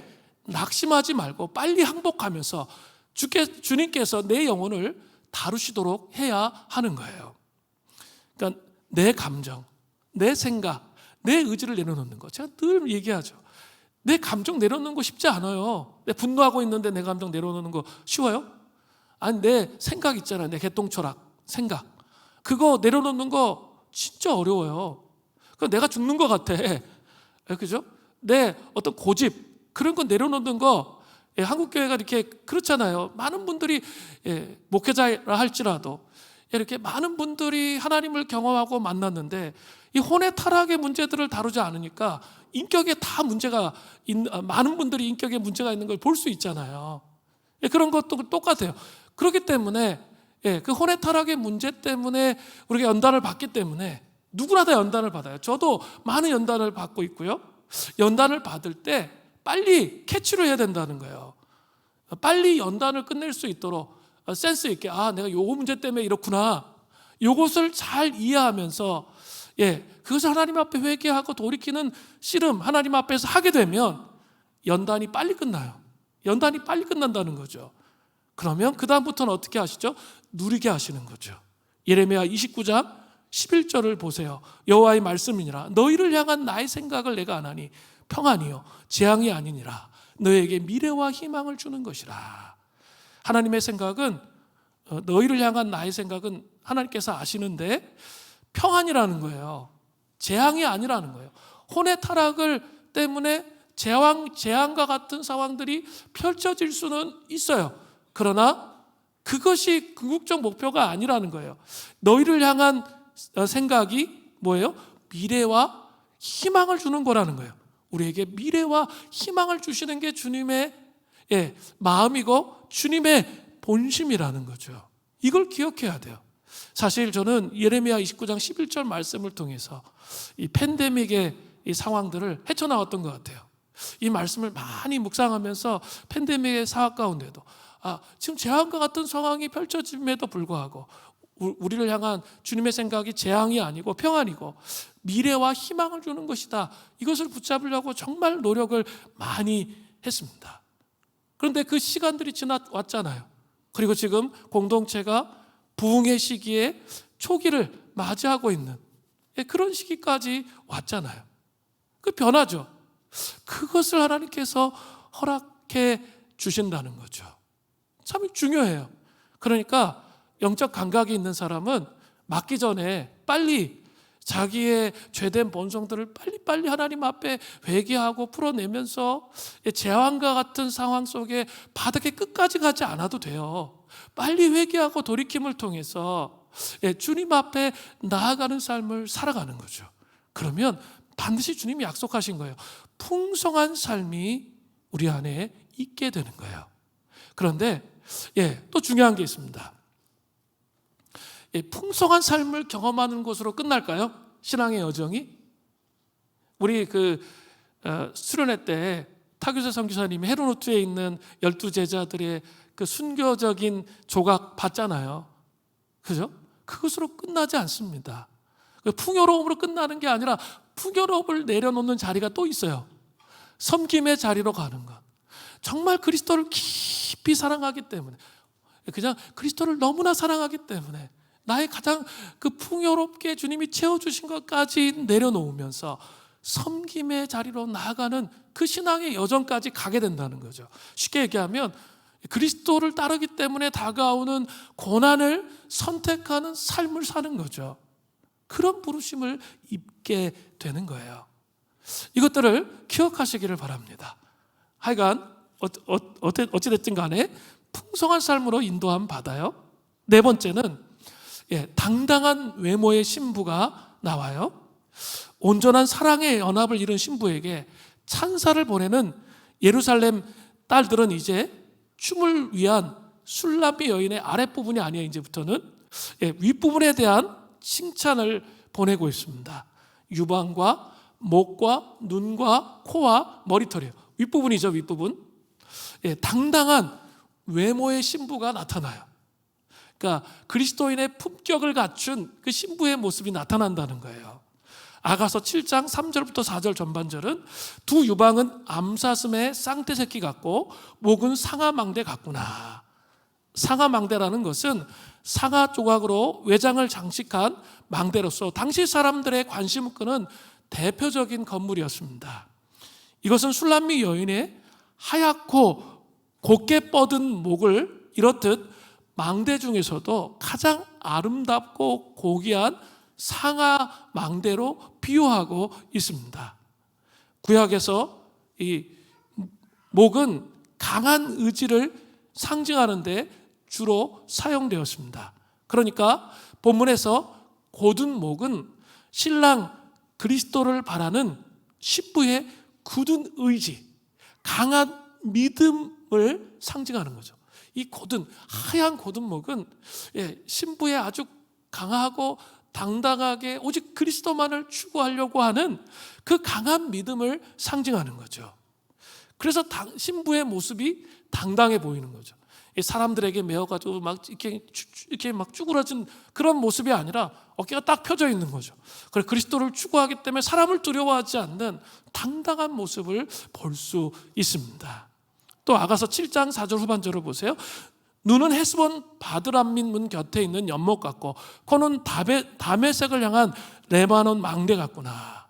낙심하지 말고 빨리 항복하면서 주님께서 내 영혼을 다루시도록 해야 하는 거예요. 그러니까 내 감정, 내 생각, 내 의지를 내려놓는 거. 제가 늘 얘기하죠. 내 감정 내려놓는 거 쉽지 않아요. 내 분노하고 있는데 내 감정 내려놓는 거 쉬워요? 아니, 내 생각 있잖아요. 내 개똥철학, 생각. 그거 내려놓는 거 진짜 어려워요. 그럼 내가 죽는 것 같아. 그죠? 내 어떤 고집, 그런 거 내려놓는 거, 한국교회가 이렇게 그렇잖아요. 많은 분들이 목회자라 할지라도 이렇게 많은 분들이 하나님을 경험하고 만났는데 이 혼의 타락의 문제들을 다루지 않으니까 인격에 다 문제가 많은 분들이 인격에 문제가 있는 걸 볼 수 있잖아요. 그런 것도 똑같아요. 그렇기 때문에 그 혼의 타락의 문제 때문에 우리가 연단을 받기 때문에 누구나 다 연단을 받아요. 저도 많은 연단을 받고 있고요. 연단을 받을 때 빨리 캐치를 해야 된다는 거예요. 빨리 연단을 끝낼 수 있도록 센스 있게 내가 요거 문제 때문에 이렇구나. 요것을 잘 이해하면서 그것을 하나님 앞에 회개하고 돌이키는 씨름 하나님 앞에서 하게 되면 연단이 빨리 끝나요. 연단이 빨리 끝난다는 거죠. 그러면 그 다음부터는 어떻게 하시죠? 누리게 하시는 거죠. 예레미야 29장 11절을 보세요. 여호와의 말씀이니라 너희를 향한 나의 생각을 내가 아나니 평안이요 재앙이 아니니라 너희에게 미래와 희망을 주는 것이라. 하나님의 생각은 너희를 향한 나의 생각은 하나님께서 아시는데 평안이라는 거예요. 재앙이 아니라는 거예요. 혼의 타락을 때문에 재앙과 같은 상황들이 펼쳐질 수는 있어요. 그러나 그것이 궁극적 목표가 아니라는 거예요. 너희를 향한 생각이 뭐예요? 미래와 희망을 주는 거라는 거예요. 우리에게 미래와 희망을 주시는 게 주님의 마음이고 주님의 본심이라는 거죠. 이걸 기억해야 돼요. 사실 저는 예레미야 29장 11절 말씀을 통해서 이 팬데믹의 이 상황들을 헤쳐나왔던 것 같아요. 이 말씀을 많이 묵상하면서 팬데믹의 상황 가운데도 지금 재앙과 같은 상황이 펼쳐짐에도 불구하고 우리를 향한 주님의 생각이 재앙이 아니고 평안이고 미래와 희망을 주는 것이다. 이것을 붙잡으려고 정말 노력을 많이 했습니다. 그런데 그 시간들이 지나왔잖아요. 그리고 지금 공동체가 부흥의 시기에 초기를 맞이하고 있는 그런 시기까지 왔잖아요. 그 변하죠. 그것을 하나님께서 허락해 주신다는 거죠. 참 중요해요. 그러니까 영적 감각이 있는 사람은 맞기 전에 빨리 자기의 죄된 본성들을 빨리 하나님 앞에 회개하고 풀어내면서 재앙과 같은 상황 속에 바닥에 끝까지 가지 않아도 돼요. 빨리 회개하고 돌이킴을 통해서 주님 앞에 나아가는 삶을 살아가는 거죠. 그러면 반드시 주님이 약속하신 거예요. 풍성한 삶이 우리 안에 있게 되는 거예요. 그런데 또 중요한 게 있습니다. 풍성한 삶을 경험하는 것으로 끝날까요? 신앙의 여정이? 우리 수련회 때 타규세 선교사님이 헤르노트에 있는 12제자들의 그 순교적인 조각 봤잖아요. 그죠? 그것으로 끝나지 않습니다. 풍요로움으로 끝나는 게 아니라 풍요로움을 내려놓는 자리가 또 있어요. 섬김의 자리로 가는 것. 정말 그리스도를 깊이 사랑하기 때문에, 그냥 그리스도를 너무나 사랑하기 때문에 나의 가장 그 풍요롭게 주님이 채워주신 것까지 내려놓으면서 섬김의 자리로 나아가는 그 신앙의 여정까지 가게 된다는 거죠. 쉽게 얘기하면 그리스도를 따르기 때문에 다가오는 고난을 선택하는 삶을 사는 거죠. 그런 부르심을 입게 되는 거예요. 이것들을 기억하시기를 바랍니다. 하여간 어찌됐든 간에 풍성한 삶으로 인도함 받아요. 네 번째는 당당한 외모의 신부가 나와요. 온전한 사랑의 연합을 이룬 신부에게 찬사를 보내는 예루살렘 딸들은 이제 춤을 위한 술람미 여인의 아랫부분이 아니에요. 이제부터는 윗부분에 대한 칭찬을 보내고 있습니다. 유방과 목과 눈과 코와 머리털이에요. 윗부분이죠. 윗부분. 당당한 외모의 신부가 나타나요. 그러니까 그리스도인의 품격을 갖춘 그 신부의 모습이 나타난다는 거예요. 아가서 7장 3절부터 4절 전반절은 두 유방은 암사슴의 쌍태 새끼 같고 목은 상아망대 같구나. 상아망대라는 것은 상아 조각으로 외장을 장식한 망대로서 당시 사람들의 관심을 끄는 대표적인 건물이었습니다. 이것은 술람미 여인의 하얗고 곧게 뻗은 목을 이렇듯 망대 중에서도 가장 아름답고 고귀한 상아 망대로 비유하고 있습니다. 구약에서 이 목은 강한 의지를 상징하는 데 주로 사용되었습니다. 그러니까 본문에서 곧은 목은 신랑 그리스도를 바라는 신부의 굳은 의지, 강한 믿음을 상징하는 거죠. 이 하얀 곧은 목은 신부의 아주 강하고 당당하게 오직 그리스도만을 추구하려고 하는 그 강한 믿음을 상징하는 거죠. 그래서 신부의 모습이 당당해 보이는 거죠. 사람들에게 메어가지고 이렇게 막 쭈그러진 그런 모습이 아니라 어깨가 딱 펴져 있는 거죠. 그래서 그리스도를 추구하기 때문에 사람을 두려워하지 않는 당당한 모습을 볼 수 있습니다. 또 아가서 7장 4절 후반절을 보세요. 눈은 헤스본 바드람민 문 곁에 있는 연못 같고 코는 다메섹을 향한 레바논 망대 같구나.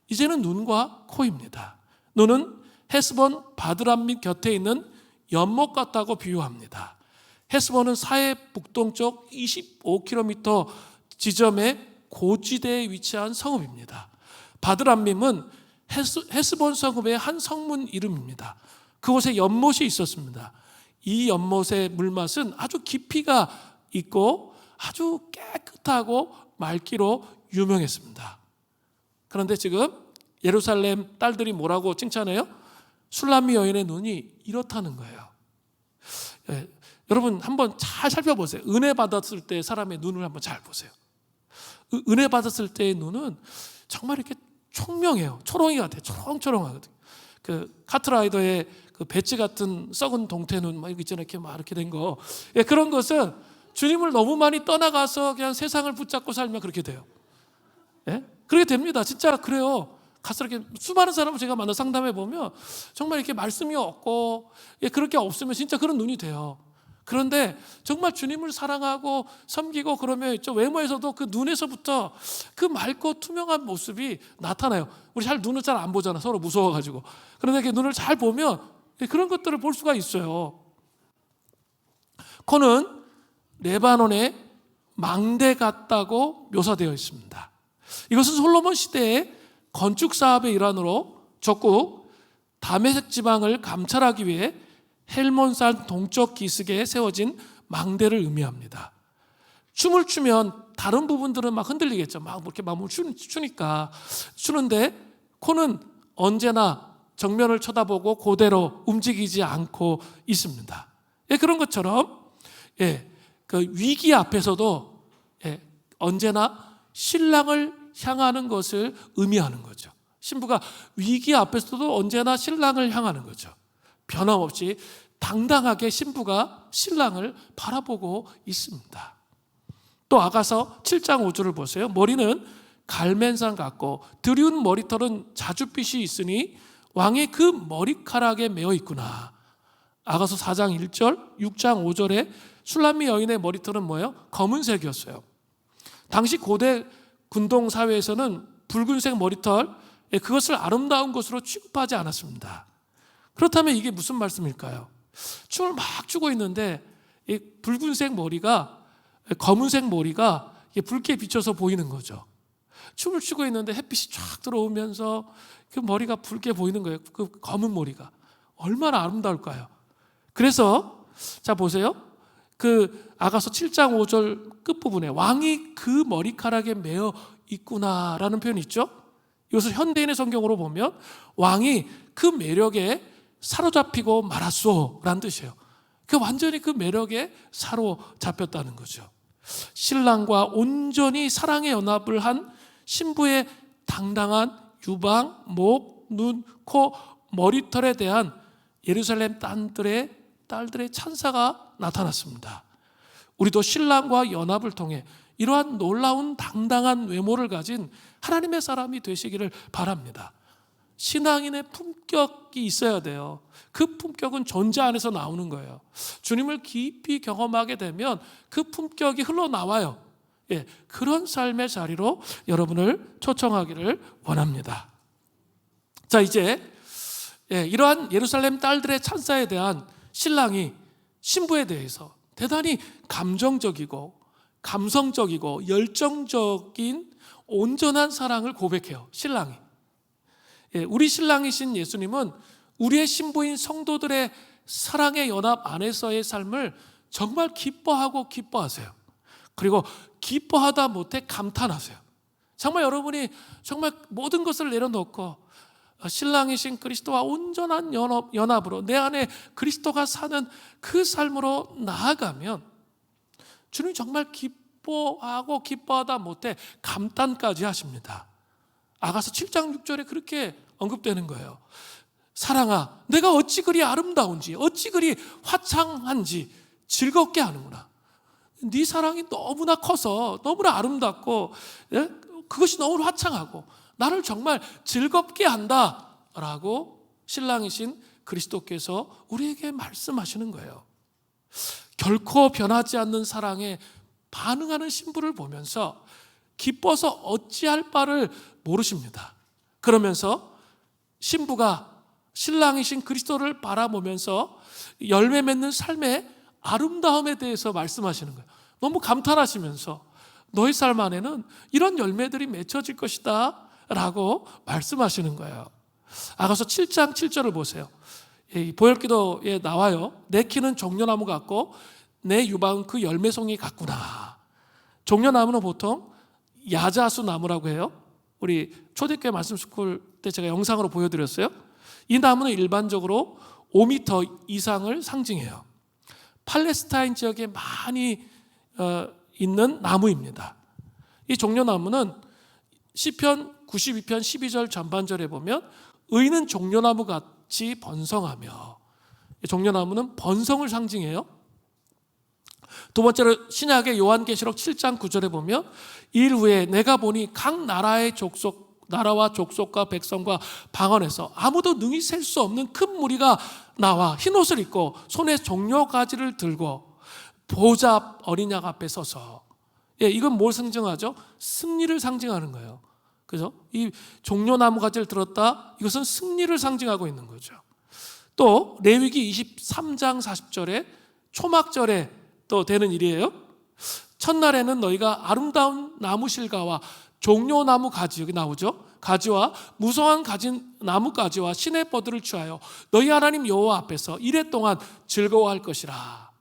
이제는 눈과 코입니다. 눈은 헤스본 바드람민 곁에 있는 연못 같다고 비유합니다. 헤스본은 사해 북동쪽 25km 지점의 고지대에 위치한 성읍입니다. 바드람밈은 헤스본 성읍의 한 성문 이름입니다. 그곳에 연못이 있었습니다. 이 연못의 물맛은 아주 깊이가 있고 아주 깨끗하고 맑기로 유명했습니다. 그런데 지금 예루살렘 딸들이 뭐라고 칭찬해요? 술람미 여인의 눈이 이렇다는 거예요. 여러분 한번 잘 살펴보세요. 은혜 받았을 때 사람의 눈을 한번 잘 보세요. 은혜 받았을 때의 눈은 정말 이렇게 총명해요. 초롱이 같아요. 초롱초롱하거든요. 그 카트라이더의 그 배지 같은 썩은 동태눈 막 있잖아요. 이렇게 된 거. 그런 것은 주님을 너무 많이 떠나가서 그냥 세상을 붙잡고 살면 그렇게 돼요. 그렇게 됩니다. 진짜 그래요. 가서 이렇게 수많은 사람을 제가 만나 상담해 보면 정말 이렇게 말씀이 없고 그렇게 없으면 진짜 그런 눈이 돼요. 그런데 정말 주님을 사랑하고 섬기고 그러면 저 외모에서도 그 눈에서부터 그 맑고 투명한 모습이 나타나요. 우리 눈을 잘 안 보잖아, 서로 무서워가지고. 그런데 그 눈을 잘 보면 그런 것들을 볼 수가 있어요. 코는 레바논의 망대 같다고 묘사되어 있습니다. 이것은 솔로몬 시대의 건축 사업의 일환으로 적국 다메섹 지방을 감찰하기 위해 헬몬산 동쪽 기슭에 세워진 망대를 의미합니다. 춤을 추면 다른 부분들은 막 흔들리겠죠. 막 이렇게 몸을 추는데 코는 언제나 정면을 쳐다보고 그대로 움직이지 않고 있습니다. 그런 것처럼 그 위기 앞에서도 언제나 신랑을 향하는 것을 의미하는 거죠. 신부가 위기 앞에서도 언제나 신랑을 향하는 거죠. 변함없이 당당하게 신부가 신랑을 바라보고 있습니다. 또 아가서 7장 5절을 보세요. 머리는 갈멜산 같고 드리운 머리털은 자줏빛이 있으니 왕의 그 머리카락에 매어 있구나. 아가서 4장 1절, 6장 5절에 술람미 여인의 머리털은 뭐예요? 검은색이었어요. 당시 고대 군동 사회에서는 붉은색 머리털, 그것을 아름다운 것으로 취급하지 않았습니다. 그렇다면 이게 무슨 말씀일까요? 춤을 막 추고 있는데 이 붉은색 머리가, 검은색 머리가 붉게 비쳐서 보이는 거죠. 춤을 추고 있는데 햇빛이 쫙 들어오면서 그 머리가 붉게 보이는 거예요. 그 검은 머리가 얼마나 아름다울까요? 그래서 자 보세요. 그 아가서 7장 5절 끝부분에 왕이 그 머리카락에 매어 있구나라는 표현이 있죠. 이것을 현대인의 성경으로 보면 왕이 그 매력에 사로잡히고 말았소라는 뜻이에요. 완전히 그 매력에 사로잡혔다는 거죠. 신랑과 온전히 사랑의 연합을 한 신부의 당당한 유방, 목, 눈, 코, 머리털에 대한 예루살렘 딸들의 찬사가 나타났습니다. 우리도 신랑과 연합을 통해 이러한 놀라운 당당한 외모를 가진 하나님의 사람이 되시기를 바랍니다. 신앙인의 품격이 있어야 돼요. 그 품격은 존재 안에서 나오는 거예요. 주님을 깊이 경험하게 되면 그 품격이 흘러나와요. 그런 삶의 자리로 여러분을 초청하기를 원합니다. 자, 이제 이러한 예루살렘 딸들의 찬사에 대한 신랑이 신부에 대해서 대단히 감정적이고 감성적이고 열정적인 온전한 사랑을 고백해요. 신랑이. 우리 신랑이신 예수님은 우리의 신부인 성도들의 사랑의 연합 안에서의 삶을 정말 기뻐하세요. 그리고 기뻐하다 못해 감탄하세요. 정말 여러분이 정말 모든 것을 내려놓고 신랑이신 그리스도와 온전한 연합으로 내 안에 그리스도가 사는 그 삶으로 나아가면 주님 정말 기뻐하다 못해 감탄까지 하십니다. 아가서 7장 6절에 그렇게 언급되는 거예요. 사랑아, 내가 어찌 그리 아름다운지, 어찌 그리 화창한지 즐겁게 하는구나. 네 사랑이 너무나 커서 너무나 아름답고 그것이 너무 화창하고 나를 정말 즐겁게 한다라고 신랑이신 그리스도께서 우리에게 말씀하시는 거예요. 결코 변하지 않는 사랑에 반응하는 신부를 보면서 기뻐서 어찌할 바를 모르십니다. 그러면서 신부가 신랑이신 그리스도를 바라보면서 열매 맺는 삶의 아름다움에 대해서 말씀하시는 거예요. 너무 감탄하시면서 너희 삶 안에는 이런 열매들이 맺혀질 것이다 라고 말씀하시는 거예요. 아가서 7장 7절을 보세요. 보혈기도에 나와요. 내 키는 종려나무 같고 내 유방은 그 열매송이 같구나. 종려나무는 보통 야자수 나무라고 해요. 우리 초대교회 말씀 스쿨 때 제가 영상으로 보여드렸어요. 이 나무는 일반적으로 5m 이상을 상징해요. 팔레스타인 지역에 많이 있는 나무입니다. 이 종려나무는 시편 92편 12절 전반절에 보면 의는 종려나무 같이 번성하며, 종려나무는 번성을 상징해요. 두 번째로 신약의 요한계시록 7장 9절에 보면 일 후에 내가 보니 각 나라와 족속과 백성과 방언에서 아무도 능히 셀 수 없는 큰 무리가 나와 흰옷을 입고 손에 종려가지를 들고 보좌 앞 어린 양 앞에 서서, 이건 뭘 상징하죠? 승리를 상징하는 거예요. 그죠? 이 종려나무 가지를 들었다, 이것은 승리를 상징하고 있는 거죠. 또 레위기 23장 40절에 초막절에 또 되는 일이에요. 첫날에는 너희가 아름다운 나무 실과와 종려나무 가지, 여기 나오죠? 가지와 무성한 가진 나무 가지와 시내버들을 취하여 너희 하나님 여호와 앞에서 이레 동안 즐거워할 것이라.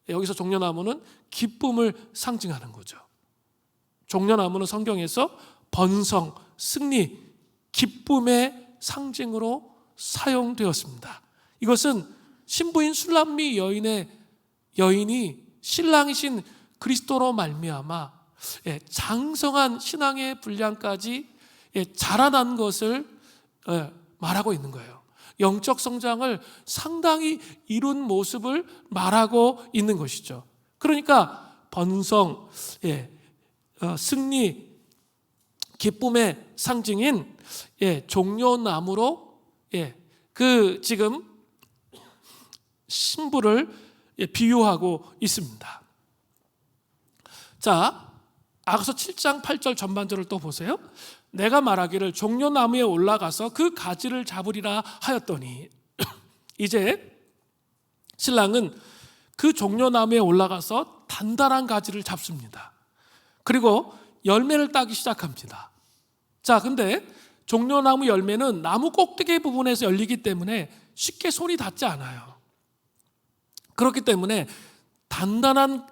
여기서 종려나무는 기쁨을 상징하는 거죠. 종려나무는 성경에서 번성, 승리, 기쁨의 상징으로 사용되었습니다. 이것은 신부인 술람미 여인이 신랑이신 그리스도로 말미암아 장성한 신앙의 분량까지 자라난 것을 말하고 있는 거예요. 영적 성장을 상당히 이룬 모습을 말하고 있는 것이죠. 그러니까 번성, 승리, 기쁨의 상징인 종려나무로 그 지금 신부를 비유하고 있습니다. 자, 아가서 7장 8절 전반절을 또 보세요. 내가 말하기를 종려나무에 올라가서 그 가지를 잡으리라 하였더니 이제 신랑은 그 종려나무에 올라가서 단단한 가지를 잡습니다. 그리고 열매를 따기 시작합니다. 자, 근데 종려나무 열매는 나무 꼭대기 부분에서 열리기 때문에 쉽게 손이 닿지 않아요. 그렇기 때문에 단단한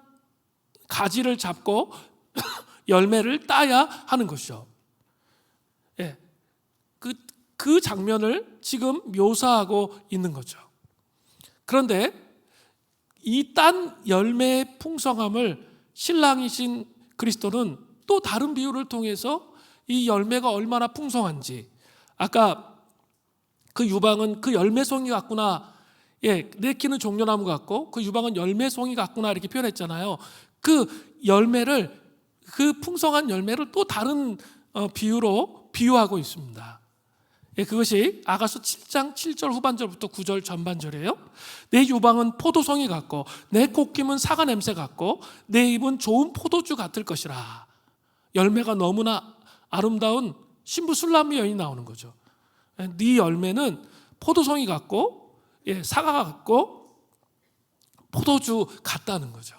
가지를 잡고 열매를 따야 하는 것이죠. 그 장면을 지금 묘사하고 있는 거죠. 그런데 이 딴 열매의 풍성함을 신랑이신 그리스도는 또 다른 비유를 통해서 이 열매가 얼마나 풍성한지, 아까 그 유방은 그 열매송이 같구나, 내 키는 종려나무 같고 그 유방은 열매송이 같구나 이렇게 표현했잖아요. 그 열매를, 그 풍성한 열매를 또 다른 비유로 비유하고 있습니다. 그것이 아가서 7장 7절 후반절부터 9절 전반절이에요. 내 유방은 포도송이 같고 내 콧김은 사과 냄새 같고 내 입은 좋은 포도주 같을 것이라. 열매가 너무나 아름다운 신부 술람미 여인이 나오는 거죠. 네 열매는 포도송이 같고 사과 같고 포도주 같다는 거죠.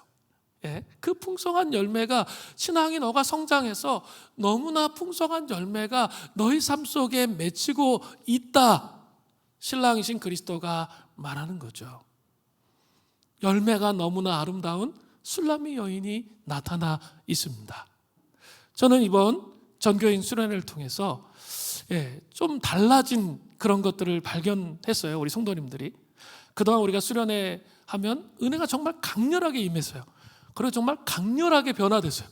그 풍성한 열매가, 신앙이 너가 성장해서 너무나 풍성한 열매가 너희 삶 속에 맺히고 있다, 신랑이신 그리스도가 말하는 거죠. 열매가 너무나 아름다운 술람미 여인이 나타나 있습니다. 저는 이번 전교인 수련회를 통해서 좀 달라진 그런 것들을 발견했어요. 우리 성도님들이 그동안 우리가 수련회 하면 은혜가 정말 강렬하게 임했어요. 그리고 정말 강렬하게 변화됐어요.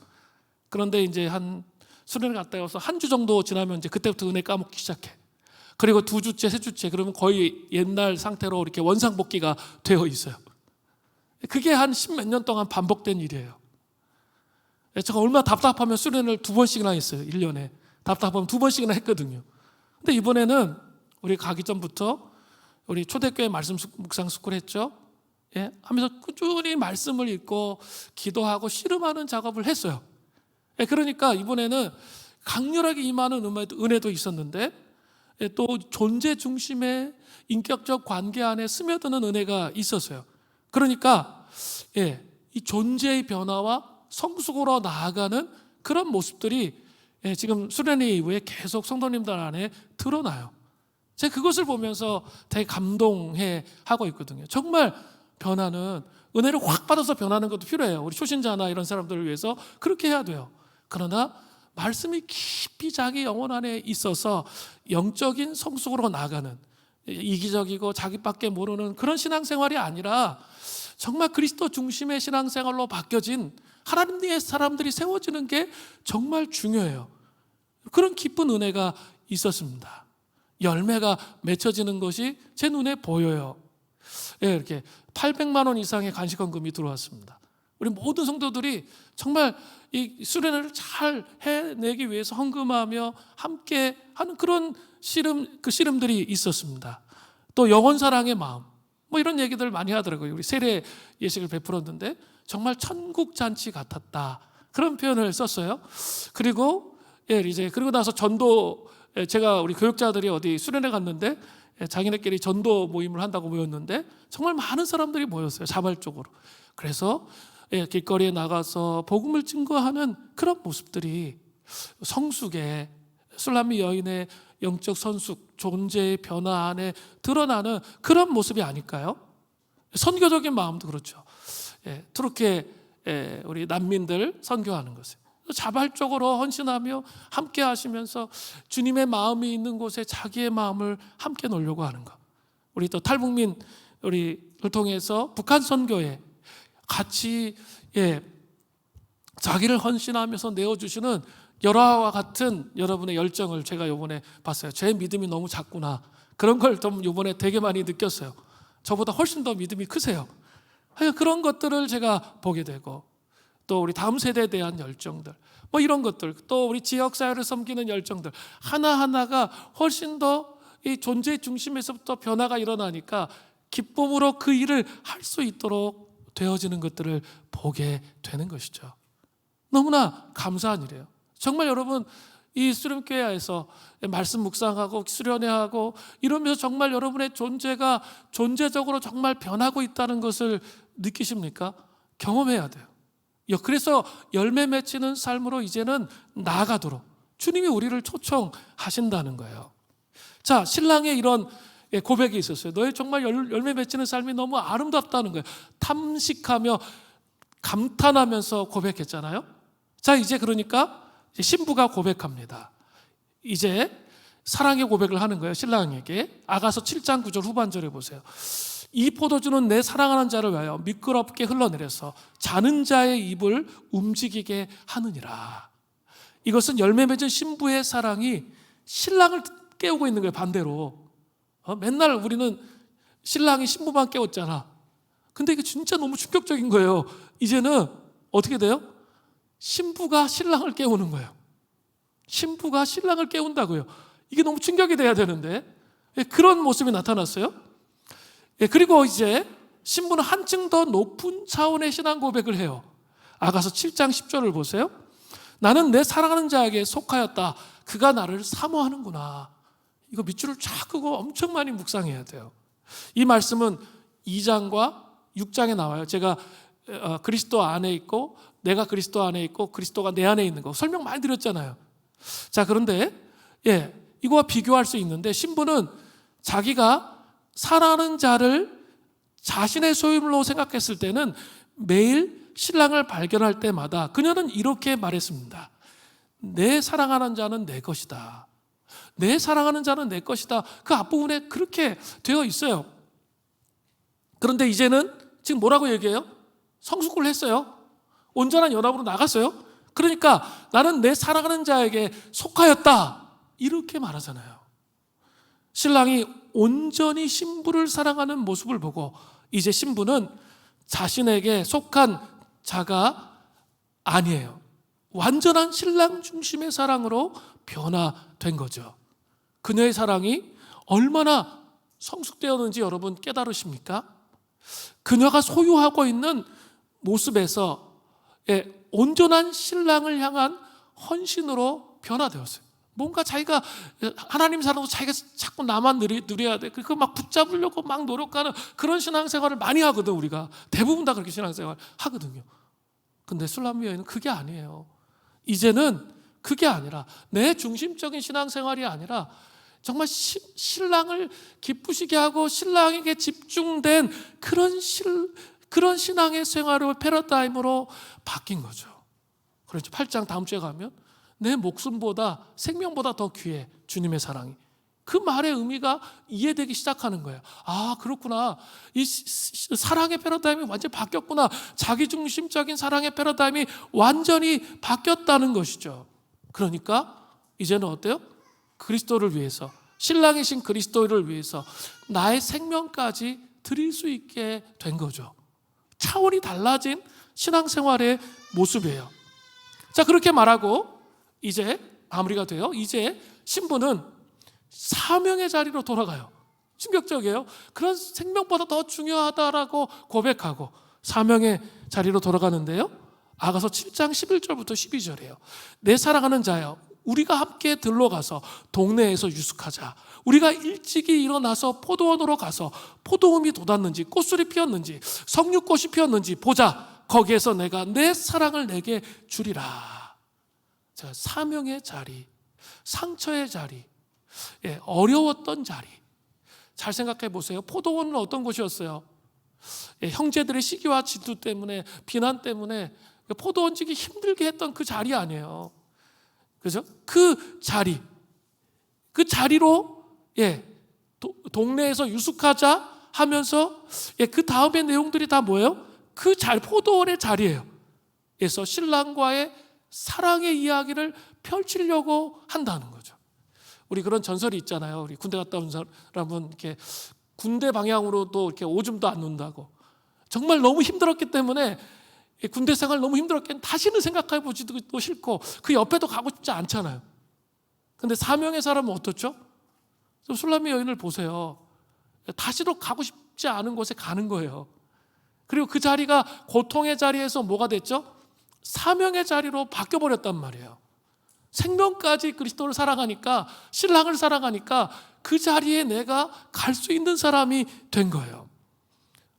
그런데 이제 한 수련회 갔다 와서 한 주 정도 지나면 이제 그때부터 은혜 까먹기 시작해. 그리고 2주째, 3주째 그러면 거의 옛날 상태로 이렇게 원상복귀가 되어 있어요. 그게 한 10몇 년 동안 반복된 일이에요. 제가 얼마나 답답하면 수련회를 2번씩이나 했어요. 1년에 답답하면 2번씩이나 했거든요. 근데 이번에는 우리 가기 전부터 우리 초대교회 말씀 묵상 스쿨 했죠. 하면서 꾸준히 말씀을 읽고 기도하고 씨름하는 작업을 했어요. 그러니까 이번에는 강렬하게 임하는 은혜도 있었는데 또 존재 중심의 인격적 관계 안에 스며드는 은혜가 있었어요. 그러니까 이 존재의 변화와 성숙으로 나아가는 그런 모습들이 지금 수련회 이후에 계속 성도님들 안에 드러나요. 제가 그것을 보면서 되게 감동해 하고 있거든요. 정말 변화는, 은혜를 확 받아서 변하는 것도 필요해요. 우리 초신자나 이런 사람들을 위해서 그렇게 해야 돼요. 그러나 말씀이 깊이 자기 영혼 안에 있어서 영적인 성숙으로 나아가는, 이기적이고 자기밖에 모르는 그런 신앙생활이 아니라 정말 그리스도 중심의 신앙생활로 바뀌어진 하나님의 사람들이 세워지는 게 정말 중요해요. 그런 기쁜 은혜가 있었습니다. 열매가 맺혀지는 것이 제 눈에 보여요. 이렇게 800만 원 이상의 간식헌금이 들어왔습니다. 우리 모든 성도들이 정말 이 수련회를 잘 해내기 위해서 헌금하며 함께 하는 그런 씨름들이 있었습니다. 또 영혼 사랑의 마음, 뭐 이런 얘기들 많이 하더라고요. 우리 세례 예식을 베풀었는데 정말 천국 잔치 같았다. 그런 표현을 썼어요. 그리고 이제 그리고 나서 전도, 제가 우리 교육자들이 어디 수련회 갔는데 자기네끼리 전도 모임을 한다고 모였는데 정말 많은 사람들이 모였어요. 자발적으로. 그래서 길거리에 나가서 복음을 증거하는 그런 모습들이 성숙의, 술람미 여인의 영적 선숙, 존재의 변화 안에 드러나는 그런 모습이 아닐까요? 선교적인 마음도 그렇죠. 그렇게 우리 난민들 선교하는 것을 자발적으로 헌신하며 함께 하시면서 주님의 마음이 있는 곳에 자기의 마음을 함께 놓으려고 하는 것. 우리 또 탈북민 우리를 통해서 북한 선교에 같이 자기를 헌신하면서 내어주시는 열화와 같은 여러분의 열정을 제가 이번에 봤어요. 제 믿음이 너무 작구나. 그런 걸 좀 이번에 되게 많이 느꼈어요. 저보다 훨씬 더 믿음이 크세요. 그런 것들을 제가 보게 되고, 또 우리 다음 세대에 대한 열정들, 뭐 이런 것들, 또 우리 지역사회를 섬기는 열정들 하나하나가 훨씬 더 이 존재의 중심에서부터 변화가 일어나니까 기쁨으로 그 일을 할 수 있도록 되어지는 것들을 보게 되는 것이죠. 너무나 감사한 일이에요. 정말 여러분, 이 수련교회에서 말씀 묵상하고 수련회하고 이러면서 정말 여러분의 존재가 존재적으로 정말 변하고 있다는 것을 느끼십니까? 경험해야 돼요. 그래서 열매 맺히는 삶으로 이제는 나아가도록 주님이 우리를 초청하신다는 거예요. 자, 신랑의 이런 고백이 있었어요. 너의 정말 열매 맺히는 삶이 너무 아름답다는 거예요. 탐식하며 감탄하면서 고백했잖아요. 자, 이제 그러니까 신부가 고백합니다. 이제 사랑의 고백을 하는 거예요. 신랑에게. 아가서 7장 9절 후반절에 보세요. 이 포도주는 내 사랑하는 자를 위하여 미끄럽게 흘러내려서 자는 자의 입을 움직이게 하느니라. 이것은 열매 맺은 신부의 사랑이 신랑을 깨우고 있는 거예요. 반대로. 맨날 우리는 신랑이 신부만 깨웠잖아. 근데 이게 진짜 너무 충격적인 거예요. 이제는 어떻게 돼요? 신부가 신랑을 깨우는 거예요. 신부가 신랑을 깨운다고요. 이게 너무 충격이 돼야 되는데 그런 모습이 나타났어요. 그리고 이제 신부는 한층 더 높은 차원의 신앙 고백을 해요. 아가서 7장 10절을 보세요. 나는 내 사랑하는 자에게 속하였다. 그가 나를 사모하는구나. 이거 밑줄을 쫙 끄고 엄청 많이 묵상해야 돼요. 이 말씀은 2장과 6장에 나와요. 제가 그리스도 안에 있고 내가 그리스도 안에 있고 그리스도가 내 안에 있는 거 설명 많이 드렸잖아요. 자, 그런데 이거와 비교할 수 있는데 신부는 자기가 사랑하는 자를 자신의 소유물로 생각했을 때는 매일 신랑을 발견할 때마다 그녀는 이렇게 말했습니다. 내 사랑하는 자는 내 것이다. 내 사랑하는 자는 내 것이다. 그 앞부분에 그렇게 되어 있어요. 그런데 이제는 지금 뭐라고 얘기해요? 성숙을 했어요. 온전한 연합으로 나갔어요. 그러니까 나는 내 사랑하는 자에게 속하였다. 이렇게 말하잖아요. 신랑이 온전히 신부를 사랑하는 모습을 보고 이제 신부는 자신에게 속한 자가 아니에요. 완전한 신랑 중심의 사랑으로 변화된 거죠. 그녀의 사랑이 얼마나 성숙되었는지 여러분 깨달으십니까? 그녀가 소유하고 있는 모습에서 온전한 신랑을 향한 헌신으로 변화되었어요. 뭔가 자기가 하나님 사랑도 자기가 자꾸 나만 누려야 돼. 그거 막 붙잡으려고 막 노력하는 그런 신앙생활을 많이 하거든. 우리가 대부분 다 그렇게 신앙생활 하거든요. 근데 술람미 여인은 그게 아니에요. 이제는 그게 아니라 내 중심적인 신앙생활이 아니라 정말 신랑을 기쁘시게 하고 신랑에게 집중된 그런 신앙의 생활을 패러다임으로 바뀐 거죠. 그렇죠. 8장 다음 주에 가면 내 목숨보다 생명보다 더 귀해 주님의 사랑이. 그 말의 의미가 이해되기 시작하는 거예요. 아, 그렇구나. 이 사랑의 패러다임이 완전히 바뀌었구나. 자기중심적인 사랑의 패러다임이 완전히 바뀌었다는 것이죠. 그러니까 이제는 어때요? 그리스도를 위해서, 신랑이신 그리스도를 위해서 나의 생명까지 드릴 수 있게 된 거죠. 차원이 달라진 신앙생활의 모습이에요. 자, 그렇게 말하고 이제 마무리가 돼요. 이제 신부는 사명의 자리로 돌아가요. 충격적이에요. 그런 생명보다 더 중요하다라고 고백하고 사명의 자리로 돌아가는데요. 아가서 7장 11절부터 12절이에요. 내 사랑하는 자여, 우리가 함께 들러가서 동네에서 유숙하자. 우리가 일찍이 일어나서 포도원으로 가서 포도음이 돋았는지 꽃술이 피었는지 석류꽃이 피었는지 보자. 거기에서 내가 내 사랑을 내게 주리라. 자, 사명의 자리, 상처의 자리, 어려웠던 자리. 잘 생각해 보세요. 포도원은 어떤 곳이었어요? 형제들의 시기와 질투 때문에, 비난 때문에 포도원 지기 힘들게 했던 그 자리 아니에요. 그죠? 그 자리로 동네에서 유숙하자 하면서 그 다음의 내용들이 다 뭐예요? 그 포도원의 자리예요. 그래서 신랑과의 사랑의 이야기를 펼치려고 한다는 거죠. 우리 그런 전설이 있잖아요. 우리 군대 갔다 온 사람은 이렇게 군대 방향으로도 이렇게 오줌도 안 눈다고. 정말 너무 힘들었기 때문에 군대 생활 너무 힘들었기 때문에 다시는 생각해 보지도 싫고 그 옆에도 가고 싶지 않잖아요. 근데 사명의 사람은 어떻죠? 술라미 여인을 보세요. 다시도 가고 싶지 않은 곳에 가는 거예요. 그리고 그 자리가 고통의 자리에서 뭐가 됐죠? 사명의 자리로 바뀌어버렸단 말이에요. 생명까지 그리스도를 사랑하니까, 신랑을 사랑하니까 그 자리에 내가 갈 수 있는 사람이 된 거예요.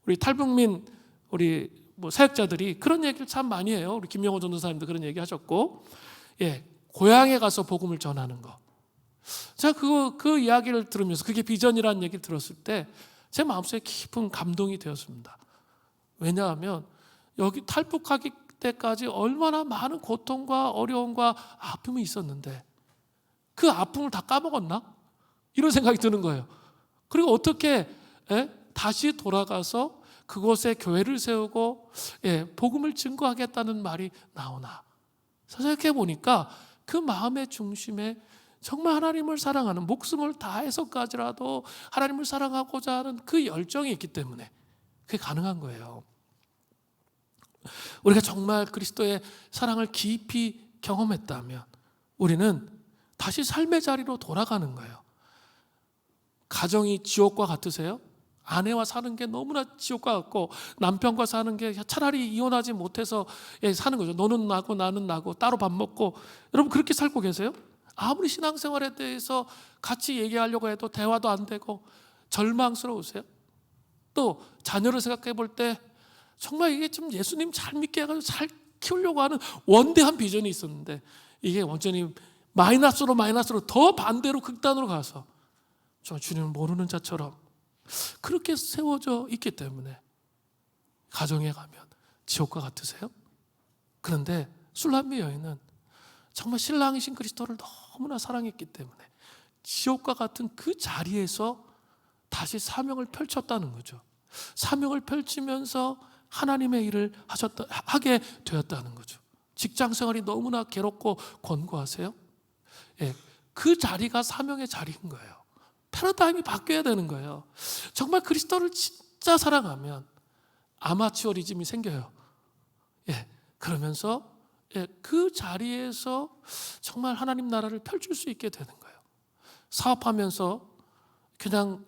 우리 탈북민 우리 사역자들이 그런 얘기를 참 많이 해요. 우리 김영호 전도사님도 그런 얘기 하셨고, 고향에 가서 복음을 전하는 거. 제가 그 이야기를 들으면서, 그게 비전이라는 얘기를 들었을 때 제 마음속에 깊은 감동이 되었습니다. 왜냐하면 여기 탈북하기 때까지 얼마나 많은 고통과 어려움과 아픔이 있었는데 그 아픔을 다 까먹었나? 이런 생각이 드는 거예요. 그리고 어떻게 다시 돌아가서 그곳에 교회를 세우고 복음을 증거하겠다는 말이 나오나? 생각해 보니까 그 마음의 중심에 정말 하나님을 사랑하는, 목숨을 다해서까지라도 하나님을 사랑하고자 하는 그 열정이 있기 때문에 그게 가능한 거예요. 우리가 정말 그리스도의 사랑을 깊이 경험했다면 우리는 다시 삶의 자리로 돌아가는 거예요. 가정이 지옥과 같으세요? 아내와 사는 게 너무나 지옥과 같고 남편과 사는 게 차라리 이혼하지 못해서 사는 거죠. 너는 나고 나는 나고 따로 밥 먹고. 여러분 그렇게 살고 계세요? 아무리 신앙생활에 대해서 같이 얘기하려고 해도 대화도 안 되고 절망스러우세요? 또 자녀를 생각해 볼 때 정말 이게 좀 예수님 잘 믿게 해가지고 잘 키우려고 하는 원대한 비전이 있었는데 이게 완전히 마이너스로 더 반대로 극단으로 가서 저 주님을 모르는 자처럼 그렇게 세워져 있기 때문에 가정에 가면 지옥과 같으세요? 그런데 술람미 여인은 정말 신랑이신 그리스도를 너무나 사랑했기 때문에 지옥과 같은 그 자리에서 다시 사명을 펼쳤다는 거죠. 사명을 펼치면서 하나님의 일을 하게 되었다는 거죠. 직장 생활이 너무나 괴롭고 권고하세요? 그 자리가 사명의 자리인 거예요. 패러다임이 바뀌어야 되는 거예요. 정말 그리스도를 진짜 사랑하면 아마추어리즘이 생겨요. 그러면서 그 자리에서 정말 하나님 나라를 펼칠 수 있게 되는 거예요. 사업하면서 그냥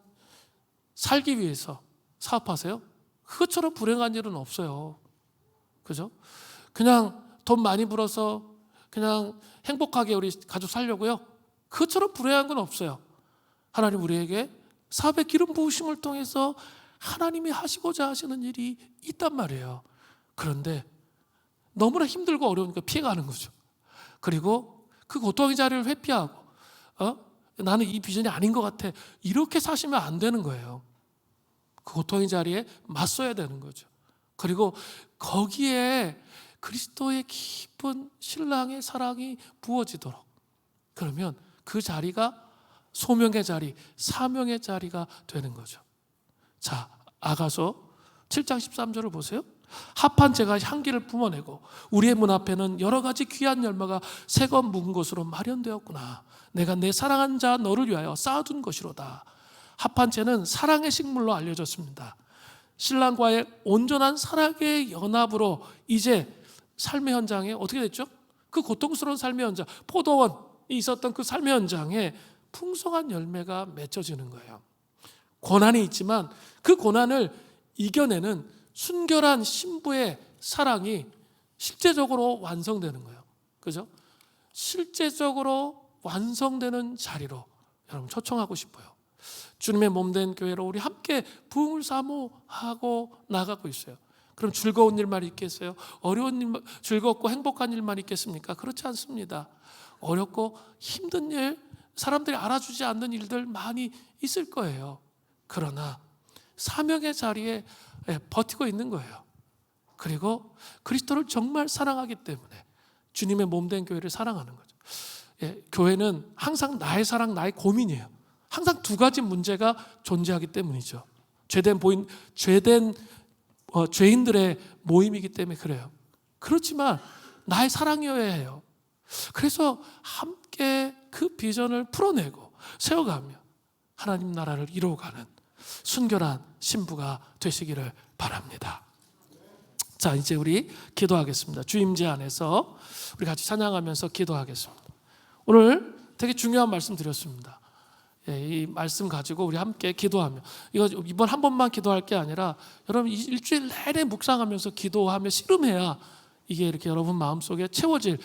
살기 위해서 사업하세요? 그것처럼 불행한 일은 없어요. 그죠? 그냥 돈 많이 벌어서 그냥 행복하게 우리 가족 살려고요? 그것처럼 불행한 건 없어요. 하나님 우리에게 사업의 기름 부으심을 통해서 하나님이 하시고자 하시는 일이 있단 말이에요. 그런데 너무나 힘들고 어려우니까 피해가는 거죠. 그리고 그 고통의 자리를 회피하고 나는 이 비전이 아닌 것 같아 이렇게 사시면 안 되는 거예요. 그 고통의 자리에 맞서야 되는 거죠. 그리고 거기에 그리스도의 깊은 신랑의 사랑이 부어지도록, 그러면 그 자리가 소명의 자리, 사명의 자리가 되는 거죠. 자, 아가서 7장 13절을 보세요. 합한 재가 향기를 뿜어내고 우리의 문 앞에는 여러 가지 귀한 열매가 새거 묵은 것으로 마련되었구나. 내가 내 사랑한 자 너를 위하여 쌓아둔 것이로다. 합한 재는 사랑의 식물로 알려졌습니다. 신랑과의 온전한 사랑의 연합으로 이제 삶의 현장에 어떻게 됐죠? 그 고통스러운 삶의 현장, 포도원이 있었던 그 삶의 현장에 풍성한 열매가 맺혀지는 거예요. 고난이 있지만 그 고난을 이겨내는 순결한 신부의 사랑이 실제적으로 완성되는 거예요. 그죠? 실제적으로 완성되는 자리로 여러분 초청하고 싶어요. 주님의 몸된 교회로 우리 함께 부흥을 사모하고 나가고 있어요. 그럼 즐거운 일만 있겠어요? 어려운 일, 즐겁고 행복한 일만 있겠습니까? 그렇지 않습니다. 어렵고 힘든 일, 사람들이 알아주지 않는 일들 많이 있을 거예요. 그러나 사명의 자리에 버티고 있는 거예요. 그리고 그리스도를 정말 사랑하기 때문에 주님의 몸된 교회를 사랑하는 거죠. 교회는 항상 나의 사랑, 나의 고민이에요. 항상 두 가지 문제가 존재하기 때문이죠. 죄인들의 모임이기 때문에 그래요. 그렇지만 나의 사랑이어야 해요. 그래서 함께 그 비전을 풀어내고 세워가며 하나님 나라를 이루어가는 순결한 신부가 되시기를 바랍니다. 자, 이제 우리 기도하겠습니다. 주임제 안에서 우리 같이 찬양하면서 기도하겠습니다. 오늘 되게 중요한 말씀 드렸습니다. 이 말씀 가지고 우리 함께 기도하며, 이거 이번 한 번만 기도할 게 아니라 여러분 일주일 내내 묵상하면서 기도하며 씨름해야 이게 이렇게 여러분 마음속에 채워질